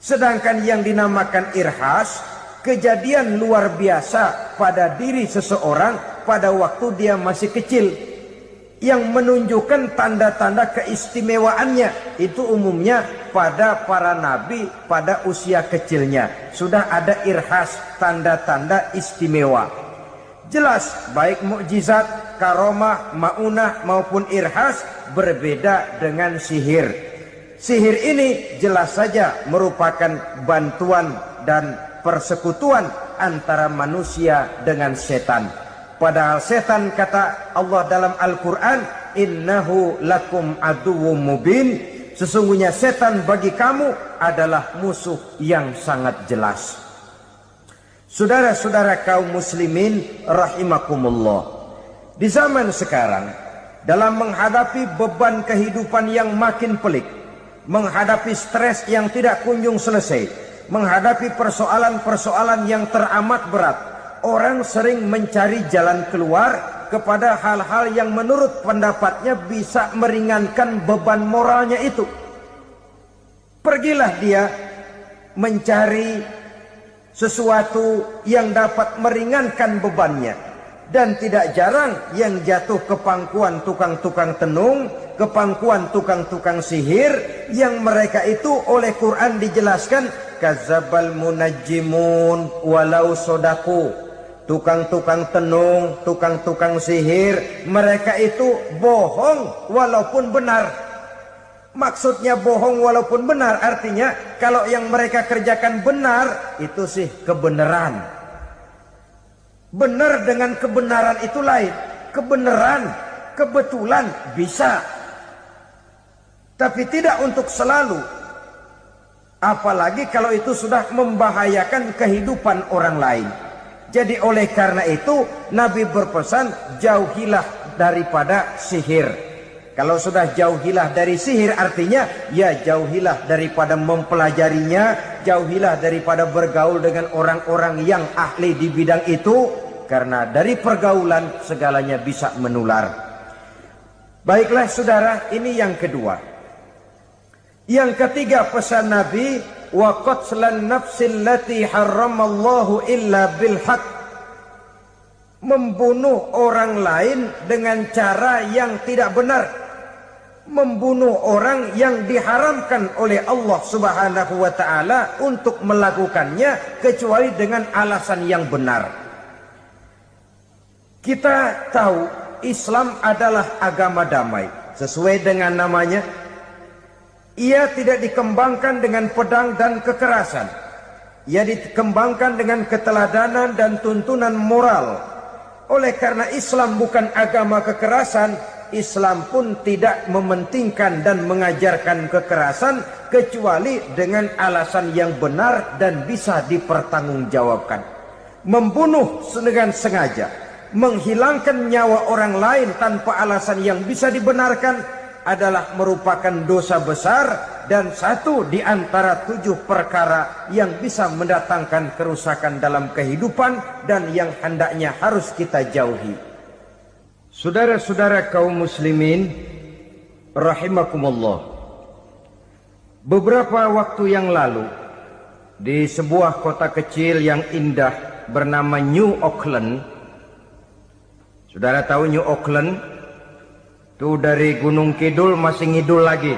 Sedangkan yang dinamakan irhas, kejadian luar biasa pada diri seseorang pada waktu dia masih kecil, yang menunjukkan tanda-tanda keistimewaannya. Itu umumnya pada para nabi pada usia kecilnya sudah ada irhas, tanda-tanda istimewa. Jelas baik mukjizat, karomah, maunah maupun irhas berbeda dengan sihir. Sihir ini jelas saja merupakan bantuan dan persekutuan antara manusia dengan setan. Padahal setan, kata Allah dalam Al-Quran, innahu lakum aduwwum mubin, sesungguhnya setan bagi kamu adalah musuh yang sangat jelas. Saudara-saudara kaum muslimin rahimakumullah, di zaman sekarang dalam menghadapi beban kehidupan yang makin pelik, menghadapi stres yang tidak kunjung selesai, menghadapi persoalan-persoalan yang teramat berat, orang sering mencari jalan keluar kepada hal-hal yang menurut pendapatnya bisa meringankan beban moralnya itu. Pergilah dia mencari sesuatu yang dapat meringankan bebannya. Dan tidak jarang yang jatuh ke pangkuan tukang-tukang tenung, ke pangkuan tukang-tukang sihir, yang mereka itu oleh Quran dijelaskan kadzabal munajjimun walau sodaku. Tukang-tukang tenung, tukang-tukang sihir, mereka itu bohong walaupun benar. Maksudnya bohong walaupun benar, artinya kalau yang mereka kerjakan benar, itu sih kebenaran. Benar dengan kebenaran itu lain. Kebenaran, kebetulan bisa, tapi tidak untuk selalu. Apalagi kalau itu sudah membahayakan kehidupan orang lain. Jadi oleh karena itu Nabi berpesan, jauhilah daripada sihir. Kalau sudah jauhilah dari sihir, artinya ya jauhilah daripada mempelajarinya, jauhilah daripada bergaul dengan orang-orang yang ahli di bidang itu, karena dari pergaulan segalanya bisa menular. Baiklah saudara, ini yang kedua. Yang ketiga pesan Nabi, wa qatlan nafsil lati harramallahu illa bil haq, membunuh orang lain dengan cara yang tidak benar, membunuh orang yang diharamkan oleh Allah Subhanahu wa taala untuk melakukannya kecuali dengan alasan yang benar. Kita tahu Islam adalah agama damai, sesuai dengan namanya. Ia tidak dikembangkan dengan pedang dan kekerasan. Ia dikembangkan dengan keteladanan dan tuntunan moral. Oleh karena Islam bukan agama kekerasan, Islam pun tidak mementingkan dan mengajarkan kekerasan kecuali dengan alasan yang benar dan bisa dipertanggungjawabkan. Membunuh dengan sengaja, menghilangkan nyawa orang lain tanpa alasan yang bisa dibenarkan adalah merupakan dosa besar dan satu di antara 7 perkara yang bisa mendatangkan kerusakan dalam kehidupan dan yang hendaknya harus kita jauhi. Saudara-saudara kaum muslimin rahimakumullah, beberapa waktu yang lalu di sebuah kota kecil yang indah bernama New Auckland. Saudara tahu New Auckland? Itu dari Gunung Kidul masih ngidul lagi.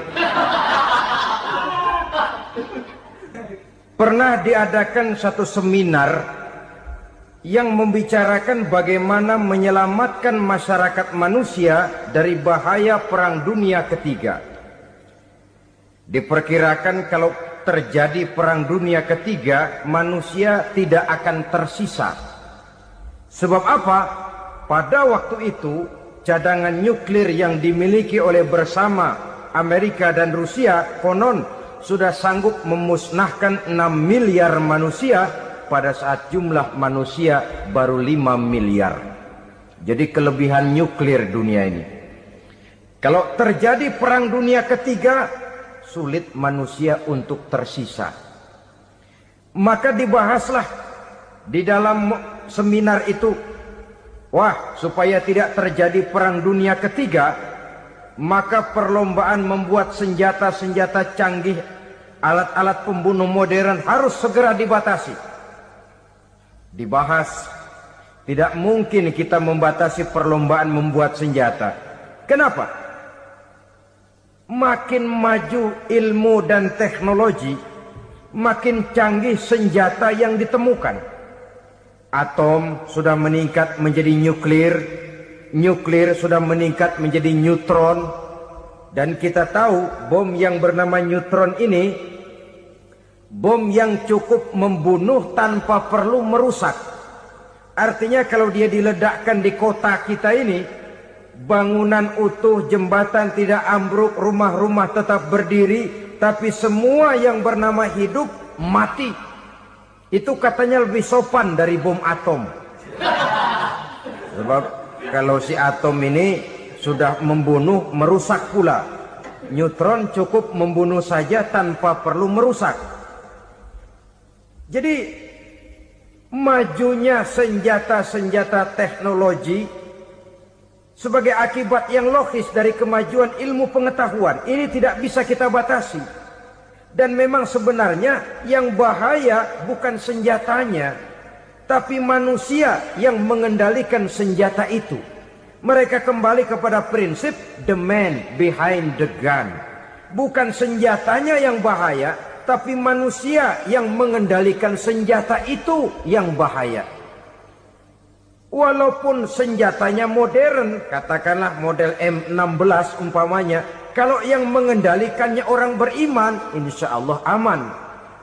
Pernah diadakan satu seminar yang membicarakan bagaimana menyelamatkan masyarakat manusia dari bahaya Perang Dunia Ketiga. Diperkirakan kalau terjadi Perang Dunia Ketiga, manusia tidak akan tersisa. Sebab apa? Pada waktu itu cadangan nuklir yang dimiliki oleh bersama Amerika dan Rusia konon sudah sanggup memusnahkan 6 miliar manusia pada saat jumlah manusia baru 5 miliar. Jadi kelebihan nuklir dunia ini. Kalau terjadi perang dunia ketiga, sulit manusia untuk tersisa. Maka dibahaslah di dalam seminar itu, wah, supaya tidak terjadi perang dunia ketiga, maka perlombaan membuat senjata-senjata canggih, alat-alat pembunuh modern harus segera dibatasi. Dibahas, tidak mungkin kita membatasi perlombaan membuat senjata. Kenapa? Makin maju ilmu dan teknologi, makin canggih senjata yang ditemukan. Atom sudah meningkat menjadi nuklir, nuklir sudah meningkat menjadi neutron, dan kita tahu bom yang bernama neutron ini bom yang cukup membunuh tanpa perlu merusak. Artinya kalau dia diledakkan di kota kita ini, bangunan utuh, jembatan tidak ambruk, rumah-rumah tetap berdiri, tapi semua yang bernama hidup mati. Itu katanya lebih sopan dari bom atom. Sebab kalau si atom ini sudah membunuh, merusak pula. Neutron cukup membunuh saja tanpa perlu merusak. Jadi majunya senjata-senjata teknologi sebagai akibat yang logis dari kemajuan ilmu pengetahuan. Ini tidak bisa kita batasi. Dan memang sebenarnya yang bahaya bukan senjatanya, tapi manusia yang mengendalikan senjata itu. Mereka kembali kepada prinsip the man behind the gun. Bukan senjatanya yang bahaya, tapi manusia yang mengendalikan senjata itu yang bahaya. Walaupun senjatanya modern, katakanlah model M16 umpamanya, kalau yang mengendalikannya orang beriman, insya Allah aman.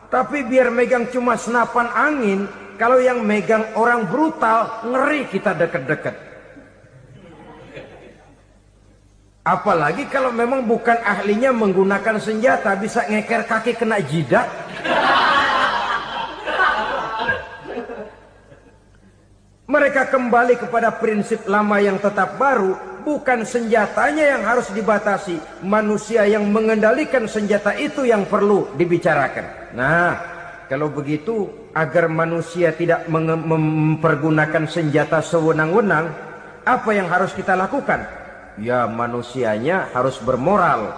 Tapi biar megang cuma senapan angin, kalau yang megang orang brutal, ngeri kita deket-deket. Apalagi kalau memang bukan ahlinya menggunakan senjata, bisa ngeker kaki kena jidat. Mereka kembali kepada prinsip lama yang tetap baru. Bukan senjatanya yang harus dibatasi, manusia yang mengendalikan senjata itu yang perlu dibicarakan. Nah, kalau begitu, agar manusia tidak mempergunakan senjata sewenang-wenang, apa yang harus kita lakukan? Ya, manusianya harus bermoral.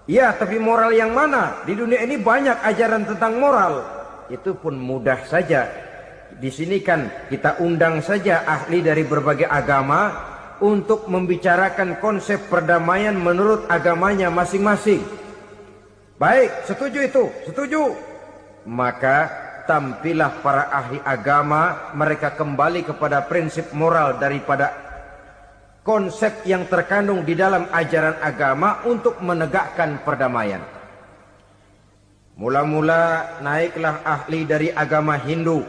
Ya, tapi moral yang mana? Di dunia ini banyak ajaran tentang moral. Itu pun mudah saja. Di sini kan kita undang saja ahli dari berbagai agama untuk membicarakan konsep perdamaian menurut agamanya masing-masing. Baik, setuju itu, setuju. Maka tampillah para ahli agama, mereka kembali kepada prinsip moral daripada konsep yang terkandung di dalam ajaran agama untuk menegakkan perdamaian. Mula-mula naiklah ahli dari agama Hindu,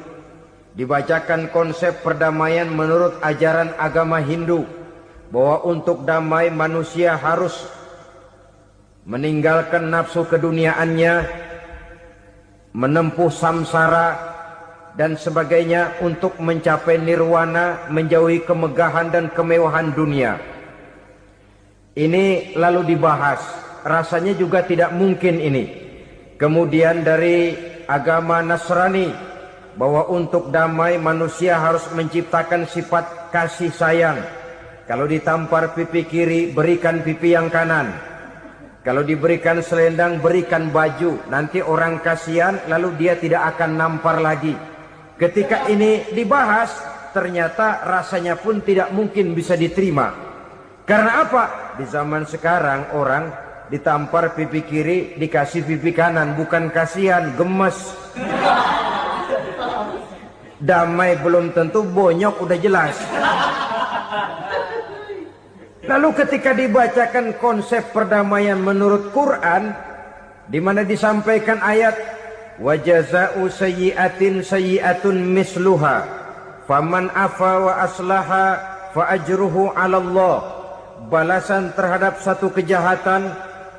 dibacakan konsep perdamaian menurut ajaran agama Hindu, bahwa untuk damai manusia harus meninggalkan nafsu keduniaannya, menempuh samsara dan sebagainya untuk mencapai nirwana, menjauhi kemegahan dan kemewahan dunia. Ini lalu dibahas, rasanya juga tidak mungkin ini. Kemudian dari agama Nasrani, bahwa untuk damai manusia harus menciptakan sifat kasih sayang. Kalau ditampar pipi kiri, berikan pipi yang kanan. Kalau diberikan selendang, berikan baju. Nanti orang kasihan, lalu dia tidak akan nampar lagi. Ketika ini dibahas, ternyata rasanya pun tidak mungkin bisa diterima. Karena apa? Di zaman sekarang orang ditampar pipi kiri, dikasih pipi kanan. Bukan kasihan, gemes. Damai belum tentu, bonyok udah jelas. Lalu ketika dibacakan konsep perdamaian menurut Quran, di mana disampaikan ayat wa jazaa'u sayyi'atin sayyi'atun misluha faman afa wa aslaha fa ajruhu 'ala Allah. Balasan terhadap satu kejahatan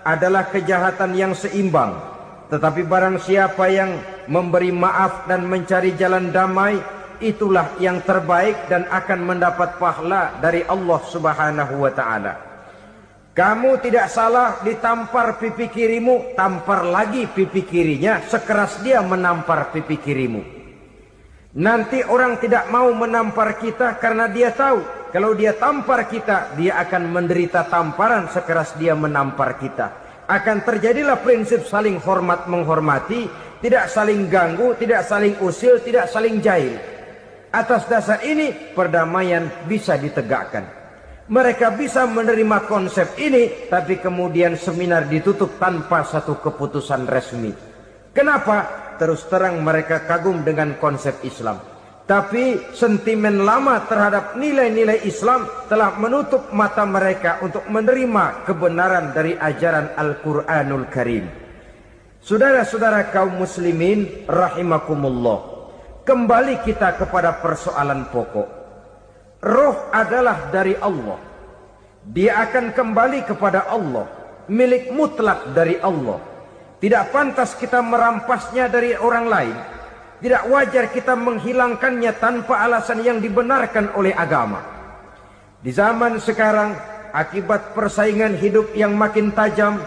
adalah kejahatan yang seimbang. Tetapi barang siapa yang memberi maaf dan mencari jalan damai, itulah yang terbaik dan akan mendapat pahala dari Allah Subhanahu wa taala. Kamu tidak salah ditampar pipi kirimu, tampar lagi pipi kirinya sekeras dia menampar pipi kirimu. Nanti orang tidak mau menampar kita karena dia tahu kalau dia tampar kita, dia akan menderita tamparan sekeras dia menampar kita. Akan terjadilah prinsip saling hormat menghormati, tidak saling ganggu, tidak saling usil, tidak saling jahil. Atas dasar ini perdamaian bisa ditegakkan. Mereka bisa menerima konsep ini, tapi kemudian seminar ditutup tanpa satu keputusan resmi. Kenapa? Terus terang mereka kagum dengan konsep Islam. Tapi sentimen lama terhadap nilai-nilai Islam telah menutup mata mereka untuk menerima kebenaran dari ajaran Al-Quranul Karim. Saudara-saudara kaum muslimin rahimakumullah, kembali kita kepada persoalan pokok. Roh adalah dari Allah. Dia akan kembali kepada Allah, milik mutlak dari Allah. Tidak pantas kita merampasnya dari orang lain. Tidak wajar kita menghilangkannya tanpa alasan yang dibenarkan oleh agama. Di zaman sekarang, akibat persaingan hidup yang makin tajam,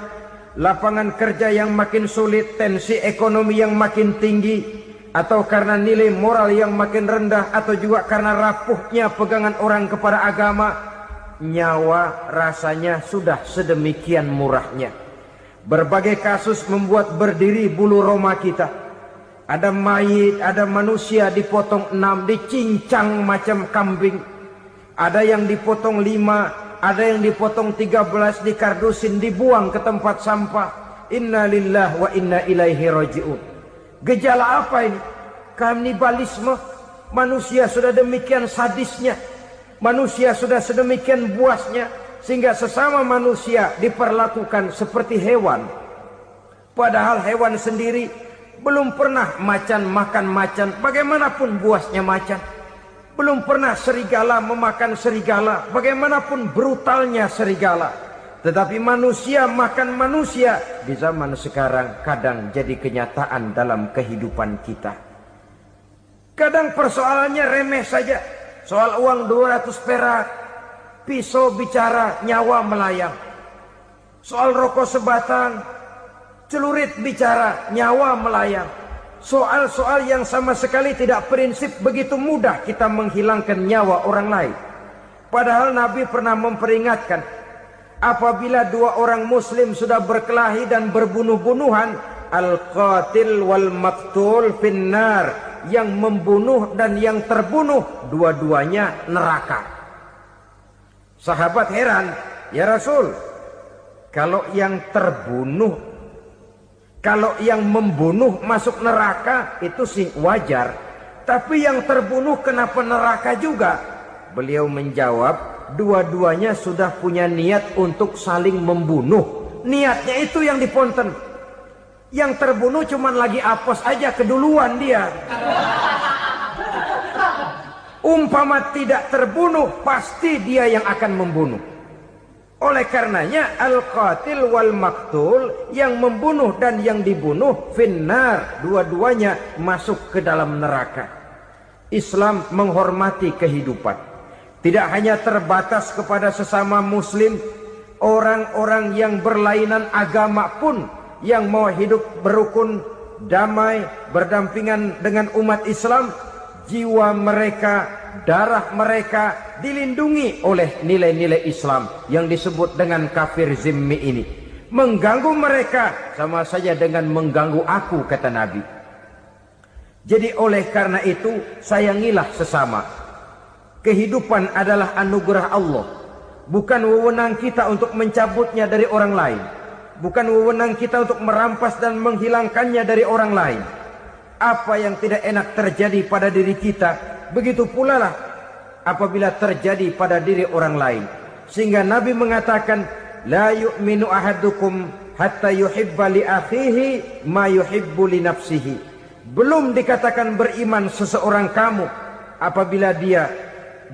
lapangan kerja yang makin sulit, tensi ekonomi yang makin tinggi, atau karena nilai moral yang makin rendah, atau juga karena rapuhnya pegangan orang kepada agama, nyawa rasanya sudah sedemikian murahnya. Berbagai kasus membuat berdiri bulu roma kita. Ada mayit, ada manusia dipotong 6, dicincang macam kambing. Ada yang dipotong 5, ada yang dipotong 13, dikardusin, dibuang ke tempat sampah. Inna lillahi wa inna ilaihi raji'un. Gejala apa ini? Kanibalisme. Manusia sudah demikian sadisnya. Manusia sudah sedemikian buasnya, sehingga sesama manusia diperlakukan seperti hewan. Padahal hewan sendiri belum pernah macan makan macan, bagaimanapun buasnya macan. Belum pernah serigala memakan serigala, bagaimanapun brutalnya serigala. Tetapi manusia makan manusia di zaman sekarang kadang jadi kenyataan dalam kehidupan kita. Kadang persoalannya remeh saja. Soal uang 200 perak, pisau bicara, nyawa melayang. Soal rokok sebatang, celurit bicara, nyawa melayang. Soal-soal yang sama sekali tidak prinsip, begitu mudah kita menghilangkan nyawa orang lain. Padahal Nabi pernah memperingatkan, apabila dua orang muslim sudah berkelahi dan berbunuh-bunuhan, al-qatil wal maktul finnar, yang membunuh dan yang terbunuh dua-duanya neraka. Sahabat heran, ya Rasul, kalau yang terbunuh, kalau yang membunuh masuk neraka itu sih wajar, tapi yang terbunuh kenapa neraka juga? Beliau menjawab, dua-duanya sudah punya niat untuk saling membunuh. Niatnya itu yang diponten. Yang terbunuh cuman lagi apes aja, keduluan dia. Umpama tidak terbunuh, pasti dia yang akan membunuh. Oleh karenanya al-qatil wal maktul, yang membunuh dan yang dibunuh finnar, dua-duanya masuk ke dalam neraka. Islam menghormati kehidupan. Tidak hanya terbatas kepada sesama muslim, orang-orang yang berlainan agama pun yang mau hidup berukun, damai, berdampingan dengan umat Islam, jiwa mereka, darah mereka dilindungi oleh nilai-nilai Islam yang disebut dengan kafir zimmi ini. Mengganggu mereka sama saja dengan mengganggu aku, kata Nabi. Jadi oleh karena itu sayangilah sesama. Kehidupan adalah anugerah Allah, bukan wewenang kita untuk mencabutnya dari orang lain, bukan wewenang kita untuk merampas dan menghilangkannya dari orang lain. Apa yang tidak enak terjadi pada diri kita, begitu pula lah apabila terjadi pada diri orang lain. Sehingga Nabi mengatakan, la yu'minu ahadukum hatta yuhibba li akhihi ma yuhibbu li nafsihi. Belum dikatakan beriman seseorang kamu apabila dia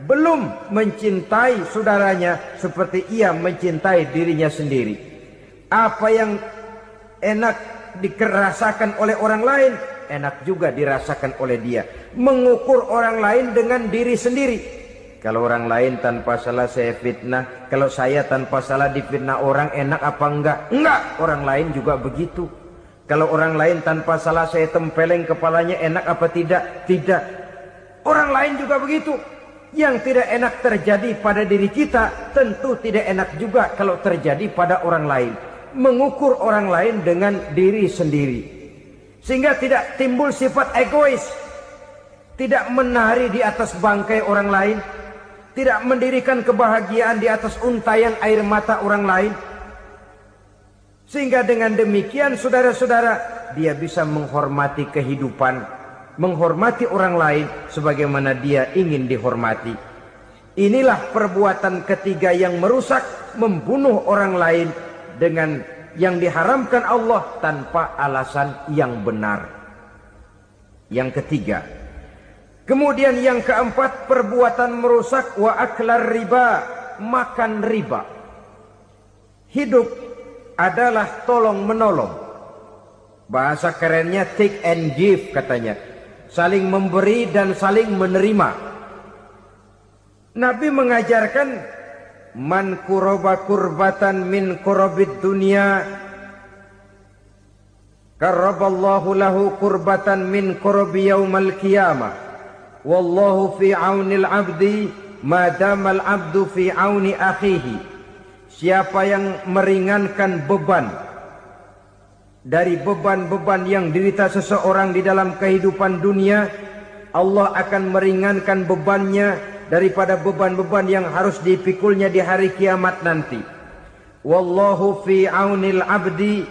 belum mencintai saudaranya seperti ia mencintai dirinya sendiri. Apa yang enak dirasakan oleh orang lain, enak juga dirasakan oleh dia. Mengukur orang lain dengan diri sendiri. Kalau orang lain tanpa salah saya fitnah, kalau saya tanpa salah difitnah orang, enak apa enggak? Enggak, orang lain juga begitu. Kalau orang lain tanpa salah saya tempeleng kepalanya, enak apa tidak? Tidak. Orang lain juga begitu. Yang tidak enak terjadi pada diri kita, tentu tidak enak juga kalau terjadi pada orang lain. Mengukur orang lain dengan diri sendiri. Sehingga tidak timbul sifat egois. Tidak menari di atas bangkai orang lain. Tidak mendirikan kebahagiaan di atas untayan air mata orang lain. Sehingga dengan demikian saudara-saudara, dia bisa menghormati kehidupan, menghormati orang lain sebagaimana dia ingin dihormati. Inilah perbuatan ketiga yang merusak, membunuh orang lain dengan yang diharamkan Allah tanpa alasan yang benar. Yang ketiga. Kemudian yang keempat, perbuatan merusak wa aklar riba, makan riba. Hidup adalah tolong menolong. Bahasa kerennya take and give katanya. Saling memberi dan saling menerima. Nabi mengajarkan man kuraba kurbatan min kurabid dunya karaballahu lahu kurbatan min kurabi yaumal qiyamah. Wallahu fi aunil abdi madamal abdu fi auni akhihi. Siapa yang meringankan beban dari beban-beban yang dirita seseorang di dalam kehidupan dunia, Allah akan meringankan bebannya daripada beban-beban yang harus dipikulnya di hari kiamat nanti. Wallahu fi aunil abdi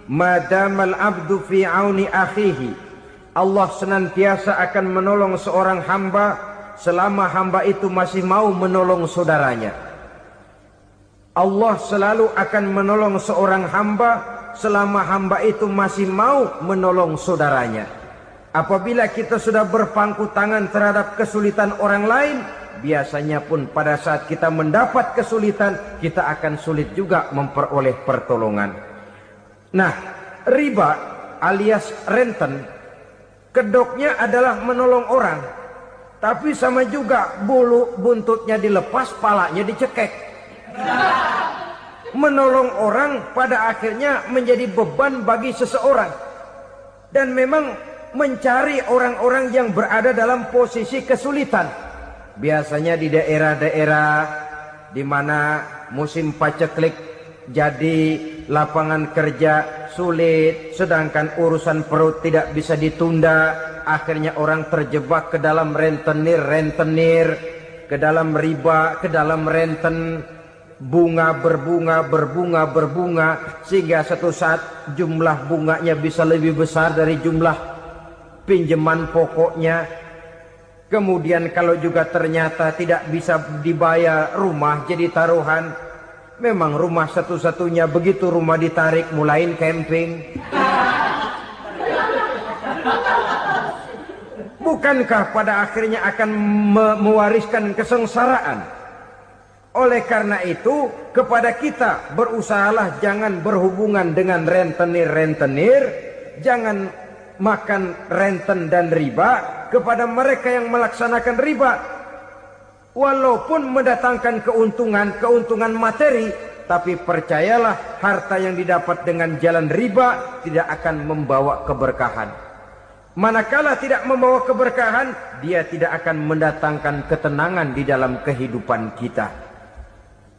madamal abdu fi auni akhihi. Allah senantiasa akan menolong seorang hamba selama hamba itu masih mau menolong saudaranya. Allah selalu akan menolong seorang hamba selama hamba itu masih mau menolong saudaranya. Apabila kita sudah berpangku tangan terhadap kesulitan orang lain, biasanya pun pada saat kita mendapat kesulitan, kita akan sulit juga memperoleh pertolongan. Nah, riba alias renten, kedoknya adalah menolong orang, tapi sama juga bulu buntutnya dilepas, palanya dicekek. Menolong orang pada akhirnya menjadi beban bagi seseorang. Dan memang mencari orang-orang yang berada dalam posisi kesulitan. Biasanya di daerah-daerah di mana musim paceklik jadi lapangan kerja sulit, sedangkan urusan perut tidak bisa ditunda, akhirnya orang terjebak ke dalam rentenir, ke dalam riba, ke dalam renten, bunga berbunga, sehingga satu saat jumlah bunganya bisa lebih besar dari jumlah pinjaman pokoknya. Kemudian kalau juga ternyata tidak bisa dibayar, rumah jadi taruhan. Memang rumah satu-satunya, begitu rumah ditarik mulain camping. Bukankah pada akhirnya akan mewariskan kesengsaraan? Oleh karena itu, kepada kita berusahalah jangan berhubungan dengan rentenir, jangan makan renten dan riba. Kepada mereka yang melaksanakan riba, walaupun mendatangkan keuntungan materi, tapi percayalah harta yang didapat dengan jalan riba tidak akan membawa keberkahan. Manakala tidak membawa keberkahan, dia tidak akan mendatangkan ketenangan di dalam kehidupan kita.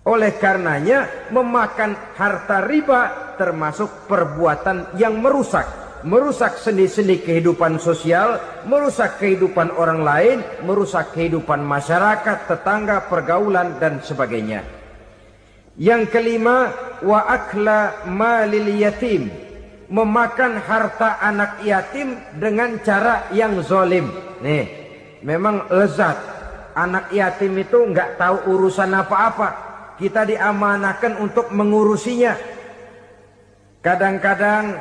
Oleh karenanya, memakan harta riba termasuk perbuatan yang merusak sendi-sendi kehidupan sosial, merusak kehidupan orang lain, merusak kehidupan masyarakat, tetangga, pergaulan, dan sebagainya. Yang kelima, wa akla malil yatim, memakan harta anak yatim dengan cara yang zalim. Nih, memang lezat. Anak yatim itu nggak tahu urusan apa-apa. Kita diamanahkan untuk mengurusinya. Kadang-kadang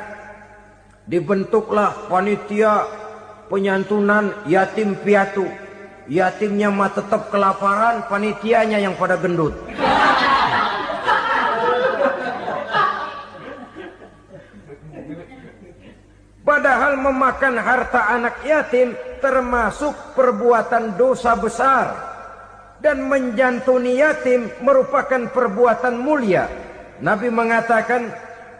dibentuklah panitia penyantunan yatim piatu. yatimnya mah tetap kelaparan, panitianya yang pada gendut. Padahal memakan harta anak yatim termasuk perbuatan dosa besar, dan menjantuni yatim merupakan perbuatan mulia. Nabi mengatakan,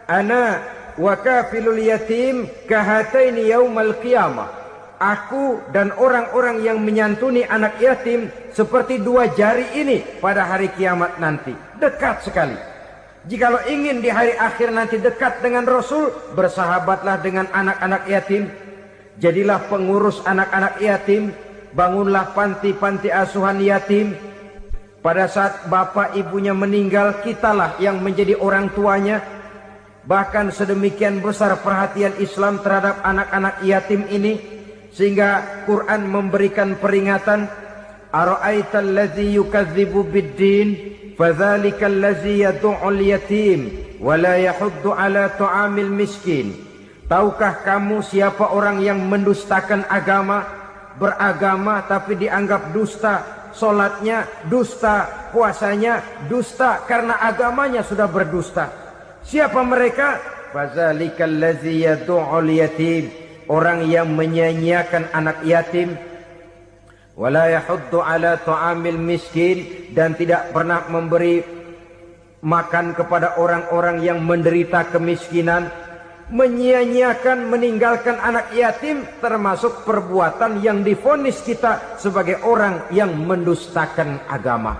ana wa kafilul yatim kahataini yaumal qiyamah. Aku dan orang-orang yang menyantuni anak yatim seperti dua jari ini pada hari kiamat nanti. Dekat sekali. Jikalau ingin di hari akhir nanti dekat dengan Rasul, bersahabatlah dengan anak-anak yatim. Jadilah pengurus anak-anak yatim. Bangunlah panti-panti asuhan yatim. Pada saat bapak ibunya meninggal, kitalah yang menjadi orang tuanya. Bahkan sedemikian besar perhatian Islam terhadap anak-anak yatim ini, sehingga Quran memberikan peringatan, ara'aital ladzi yukadzibu bid-din fadzalikal ladzi yad'ul yatim wa la yahuddu ala ta'amil miskin. Tahukah kamu siapa orang yang mendustakan agama, beragama tapi dianggap dusta, salatnya dusta, puasanya dusta karena agamanya sudah berdusta. Siapa mereka? Fadzalikal ladzi yad'ul yatim, orang yang menyia-nyiakan anak yatim, wala yahuddu ala ta'amil miskin, dan tidak pernah memberi makan kepada orang-orang yang menderita kemiskinan. Menyia-nyiakan, meninggalkan anak yatim termasuk perbuatan yang divonis kita sebagai orang yang mendustakan agama.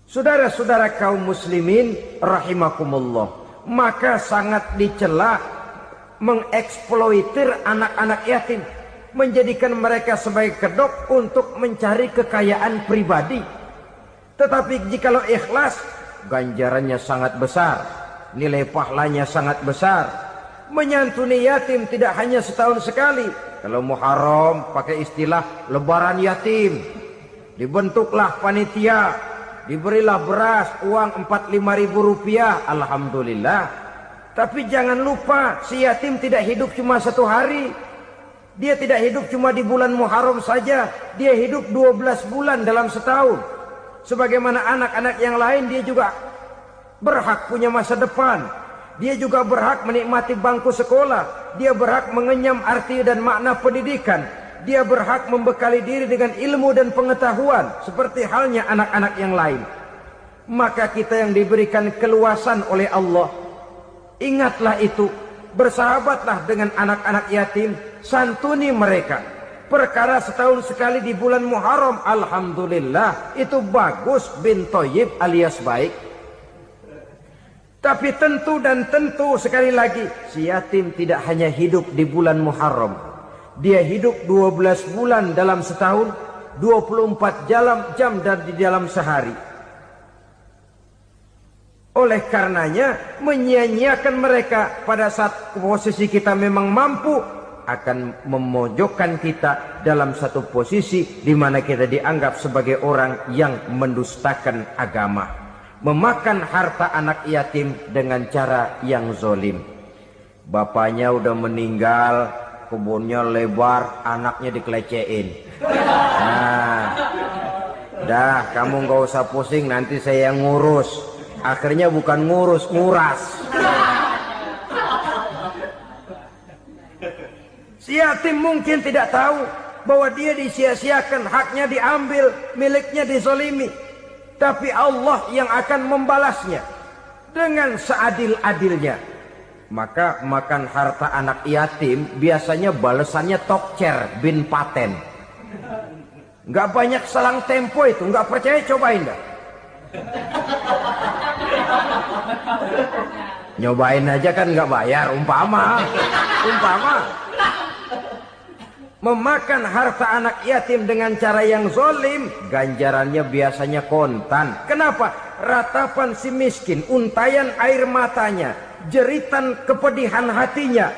Saudara-saudara kaum muslimin rahimakumullah, maka sangat dicela mengeksploitir anak-anak yatim, menjadikan mereka sebagai kedok untuk mencari kekayaan pribadi. Tetapi jikalau ikhlas, ganjarannya sangat besar, nilai pahalanya sangat besar. Menyantuni yatim tidak hanya setahun sekali. Kalau Muharram pakai istilah lebaran yatim, dibentuklah panitia, diberilah beras, uang 4-5 ribu rupiah, alhamdulillah. Tapi jangan lupa, si yatim tidak hidup cuma satu hari. Dia tidak hidup cuma di bulan Muharram saja. Dia hidup 12 bulan dalam setahun. Sebagaimana anak-anak yang lain, dia juga berhak punya masa depan. Dia juga berhak menikmati bangku sekolah. Dia berhak mengenyam arti dan makna pendidikan. Dia berhak membekali diri dengan ilmu dan pengetahuan, seperti halnya anak-anak yang lain. Maka kita yang diberikan keluasan oleh Allah, ingatlah itu. Bersahabatlah dengan anak-anak yatim, santuni mereka. Perkara setahun sekali di bulan Muharram, alhamdulillah, itu bagus, bin Thayyib alias baik. Tapi tentu dan tentu sekali lagi, si yatim tidak hanya hidup di bulan Muharram. Dia hidup 12 bulan dalam setahun, 24 jam di dalam sehari. Oleh karenanya, menyia-nyiakan mereka pada saat posisi kita memang mampu akan memojokkan kita dalam satu posisi di mana kita dianggap sebagai orang yang mendustakan agama, memakan harta anak yatim dengan cara yang zolim. Bapaknya udah meninggal, kebunnya lebar, anaknya dikelecehin. Nah, dah kamu nggak usah pusing, nanti saya yang ngurus. Akhirnya bukan ngurus, nguras. Si yatim mungkin tidak tahu bahwa dia disia-siakan, haknya diambil, miliknya dizolimi. Tapi Allah yang akan membalasnya dengan seadil-adilnya. Maka makan harta anak yatim biasanya balasannya tokcer bin paten. Nggak banyak selang tempo itu, nggak percaya cobain dah. Nyobain aja kan nggak bayar, umpama memakan harta anak yatim dengan cara yang zolim, ganjarannya biasanya kontan. Kenapa? Ratapan si miskin, untayan air matanya, jeritan kepedihan hatinya,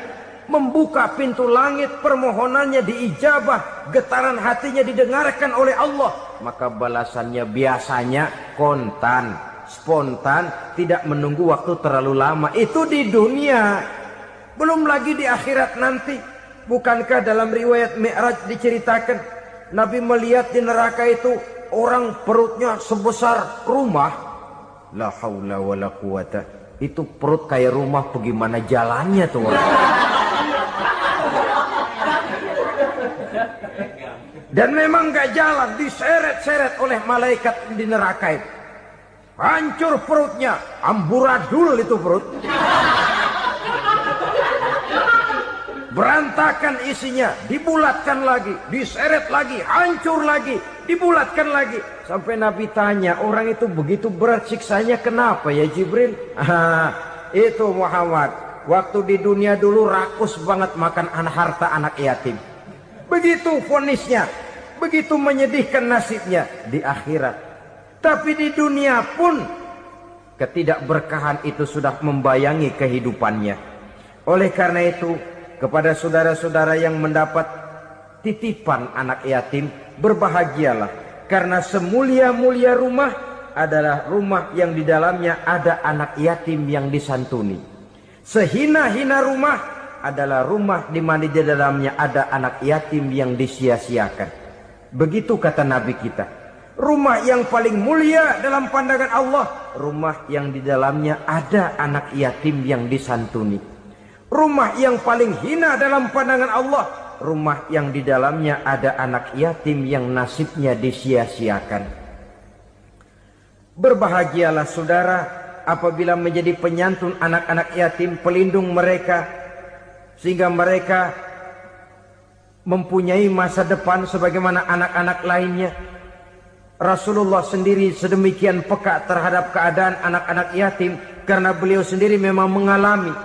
membuka pintu langit, permohonannya diijabah, getaran hatinya didengarkan oleh Allah, maka balasannya biasanya kontan, spontan, tidak menunggu waktu terlalu lama. Itu di dunia, belum lagi di akhirat nanti. Bukankah dalam riwayat Mi'raj diceritakan Nabi melihat di neraka itu orang perutnya sebesar rumah. La haula wala quwata. Itu perut kayak rumah, bagaimana jalannya tuh orang. Dan memang gak jalan, diseret-seret oleh malaikat di neraka itu. Hancur perutnya, amburadul itu perut. Berantakan isinya, dibulatkan lagi, diseret lagi, hancur lagi, dibulatkan lagi. Sampai Nabi tanya, orang itu begitu berat siksanya kenapa ya Jibril? Itu Muhammad, waktu di dunia dulu rakus banget makan harta anak yatim. Begitu vonisnya, begitu menyedihkan nasibnya di akhirat. Tapi di dunia pun ketidakberkahan itu sudah membayangi kehidupannya. Oleh karena itu, kepada saudara-saudara yang mendapat titipan anak yatim, berbahagialah, karena semulia-mulia rumah adalah rumah yang di dalamnya ada anak yatim yang disantuni. Sehina-hina rumah adalah rumah di mana di dalamnya ada anak yatim yang disia-siakan. Begitu kata Nabi kita. Rumah yang paling mulia dalam pandangan Allah, rumah yang di dalamnya ada anak yatim yang disantuni. Rumah yang paling hina dalam pandangan Allah, rumah yang di dalamnya ada anak yatim yang nasibnya disia-siakan. Berbahagialah saudara apabila menjadi penyantun anak-anak yatim, pelindung mereka, sehingga mereka mempunyai masa depan sebagaimana anak-anak lainnya. Rasulullah sendiri sedemikian peka terhadap keadaan anak-anak yatim, karena beliau sendiri memang mengalami.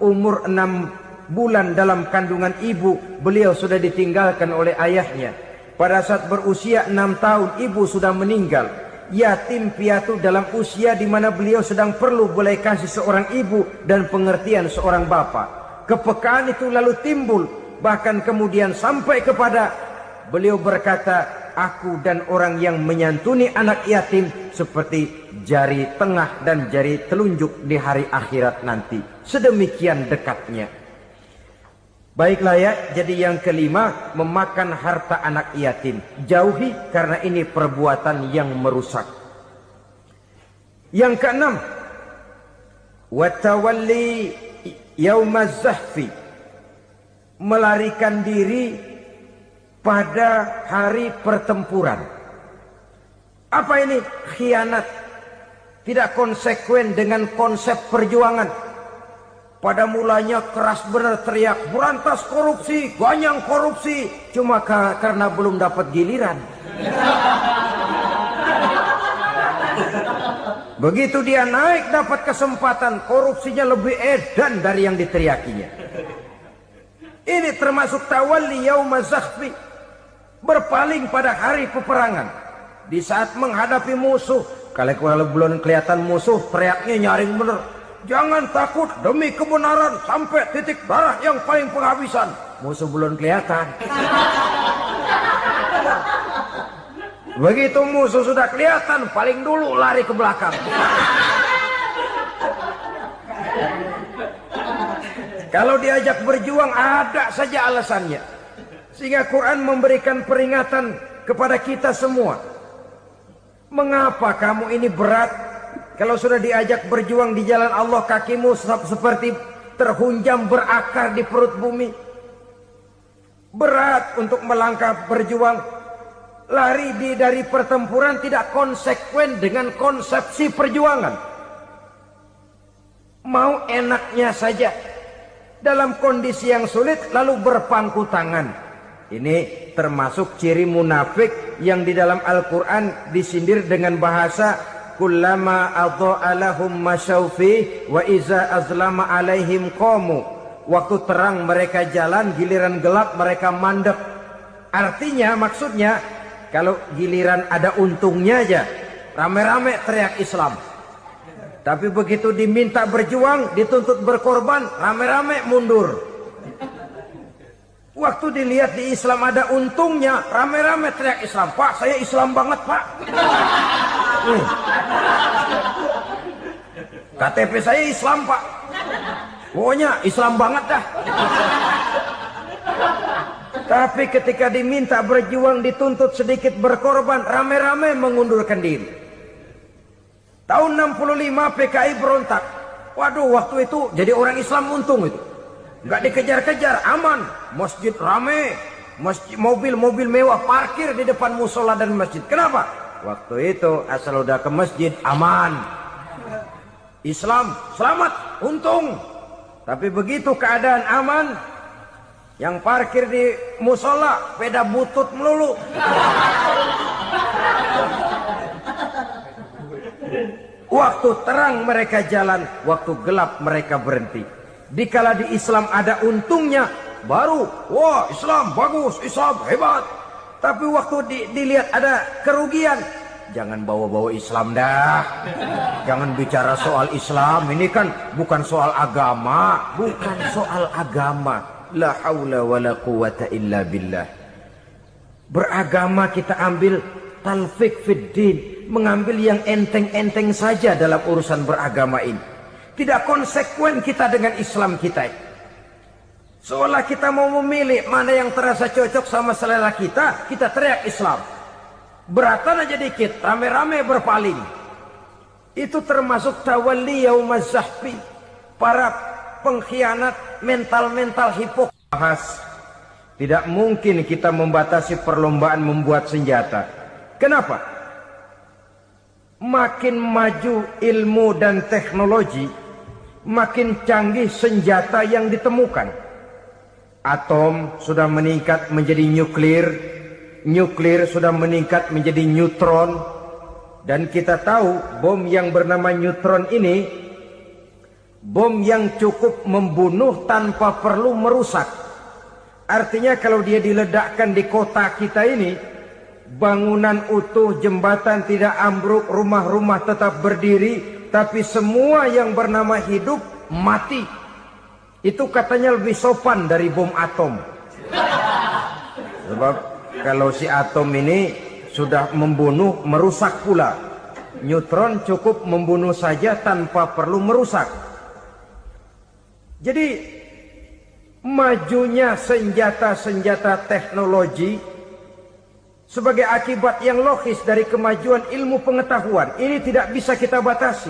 Umur 6 bulan dalam kandungan ibu, beliau sudah ditinggalkan oleh ayahnya. Pada saat berusia 6 tahun, ibu sudah meninggal. Yatim piatu dalam usia di mana beliau sedang perlu belas kasih seorang ibu dan pengertian seorang bapa. Kepekaan itu lalu timbul, bahkan kemudian sampai kepada beliau berkata, aku dan orang yang menyantuni anak yatim seperti jari tengah dan jari telunjuk di hari akhirat nanti. Sedemikian dekatnya. Baiklah ya, jadi yang kelima, memakan harta anak yatim. Jauhi, karena ini perbuatan yang merusak. Yang keenam, watawalli yaumaz zahfi, melarikan diri pada hari pertempuran. Apa ini? Khianat. Tidak konsekuen dengan konsep perjuangan. Pada mulanya keras benar teriak, berantas korupsi, ganyang korupsi. Cuma karena belum dapat giliran. Begitu dia naik dapat kesempatan, korupsinya lebih edan dari yang diteriakinya. Ini termasuk tawalli yaumaz zahfi, berpaling pada hari peperangan. Di saat menghadapi musuh, kalau belum kelihatan musuh, teriaknya nyaring bener. Jangan takut demi kebenaran sampai titik darah yang paling penghabisan. Musuh belum kelihatan. Begitu musuh sudah kelihatan, paling dulu lari ke belakang. Kalau diajak berjuang ada saja alasannya. Sehingga Quran memberikan peringatan kepada kita semua. Mengapa kamu ini berat? Kalau sudah diajak berjuang di jalan Allah, kakimu seperti terhunjam berakar di perut bumi. Berat untuk melangkah berjuang. Lari dari pertempuran tidak konsekuen dengan konsepsi perjuangan. Mau enaknya saja. Dalam kondisi yang sulit lalu berpangku tangan. Ini termasuk ciri munafik yang di dalam Al-Quran disindir dengan bahasa kullama adha'a lahum masyaufi wa iza azlama alaihim qamu. Waktu terang mereka jalan, giliran gelap mereka mandek. Artinya, maksudnya, kalau giliran ada untungnya aja, rame-rame teriak Islam. Tapi begitu diminta berjuang, dituntut berkorban, rame-rame mundur. Waktu dilihat di Islam ada untungnya, rame-rame teriak Islam. Pak, saya Islam banget, Pak. KTP saya Islam, Pak. Pokoknya Islam banget dah. Tapi ketika diminta berjuang, dituntut sedikit berkorban, rame-rame mengundurkan diri. Tahun 65 PKI berontak. Waduh, waktu itu jadi orang Islam untung itu. Nggak dikejar-kejar, aman. Masjid rame, mobil-mobil mewah parkir di depan musola dan masjid. Kenapa? Waktu itu asal udah ke masjid aman. Islam selamat, untung. Tapi begitu keadaan aman, yang parkir di musola sepeda butut melulu. Waktu terang mereka jalan, waktu gelap mereka berhenti. Dikala di Islam ada untungnya, baru wah Islam bagus, Islam hebat. Tapi waktu dilihat ada kerugian, jangan bawa-bawa Islam dah. Jangan bicara soal Islam, ini kan bukan soal agama, bukan soal agama. La haula wala quwata illa billah. Beragama kita ambil talfik fid din, mengambil yang enteng-enteng saja dalam urusan beragama ini. Tidak konsekuen kita dengan Islam kita. Seolah kita mau memilih mana yang terasa cocok sama selera kita, kita teriak Islam. Beratan aja dikit, rame-rame berpaling. Itu termasuk tawalli yaumaz zahfi. Para pengkhianat, mental-mental hipokris. Tidak mungkin kita membatasi perlombaan membuat senjata. Kenapa? Makin maju ilmu dan teknologi, makin canggih senjata yang ditemukan. Atom sudah meningkat menjadi nuklir, nuklir sudah meningkat menjadi neutron, dan kita tahu bom yang bernama neutron ini bom yang cukup membunuh tanpa perlu merusak. Artinya kalau dia diledakkan di kota kita ini, bangunan utuh, jembatan tidak ambruk, rumah-rumah tetap berdiri, tapi semua yang bernama hidup mati. Itu katanya lebih sopan dari bom atom. Sebab kalau si atom ini sudah membunuh, merusak pula. Neutron cukup membunuh saja tanpa perlu merusak. Jadi majunya senjata-senjata teknologi sebagai akibat yang logis dari kemajuan ilmu pengetahuan ini tidak bisa kita batasi.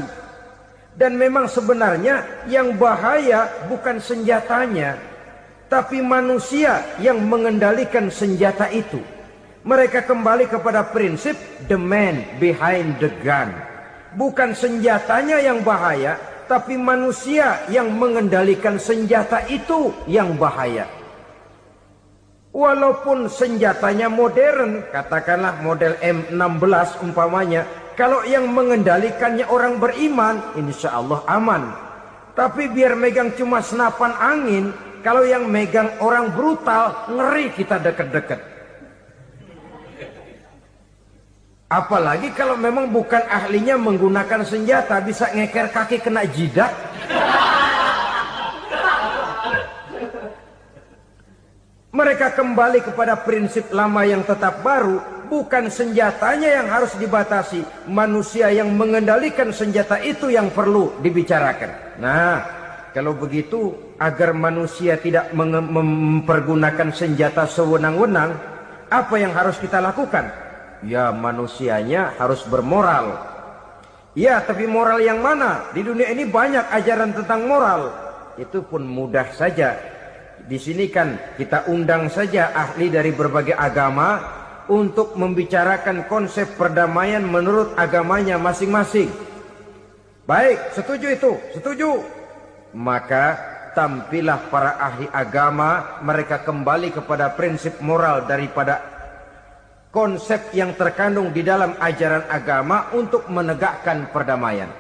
Dan memang sebenarnya yang bahaya bukan senjatanya, tapi manusia yang mengendalikan senjata itu. Mereka kembali kepada prinsip the man behind the gun. Bukan senjatanya yang bahaya, tapi manusia yang mengendalikan senjata itu yang bahaya. Walaupun senjatanya modern, katakanlah model M16 umpamanya, kalau yang mengendalikannya orang beriman, insya Allah aman. Tapi biar megang cuma senapan angin, kalau yang megang orang brutal, ngeri kita deket-deket. Apalagi kalau memang bukan ahlinya menggunakan senjata, bisa ngeker kaki kena jidat. Mereka kembali kepada prinsip lama yang tetap baru. Bukan senjatanya yang harus dibatasi, manusia yang mengendalikan senjata itu yang perlu dibicarakan. Nah, kalau begitu, agar manusia tidak mempergunakan senjata sewenang-wenang, apa yang harus kita lakukan? Ya, manusianya harus bermoral. Ya, tapi moral yang mana? Di dunia ini banyak ajaran tentang moral. Itu pun mudah saja. Di sini kan kita undang saja ahli dari berbagai agama untuk membicarakan konsep perdamaian menurut agamanya masing-masing. Baik, setuju itu, setuju. Maka tampillah para ahli agama, mereka kembali kepada prinsip moral daripada konsep yang terkandung di dalam ajaran agama untuk menegakkan perdamaian.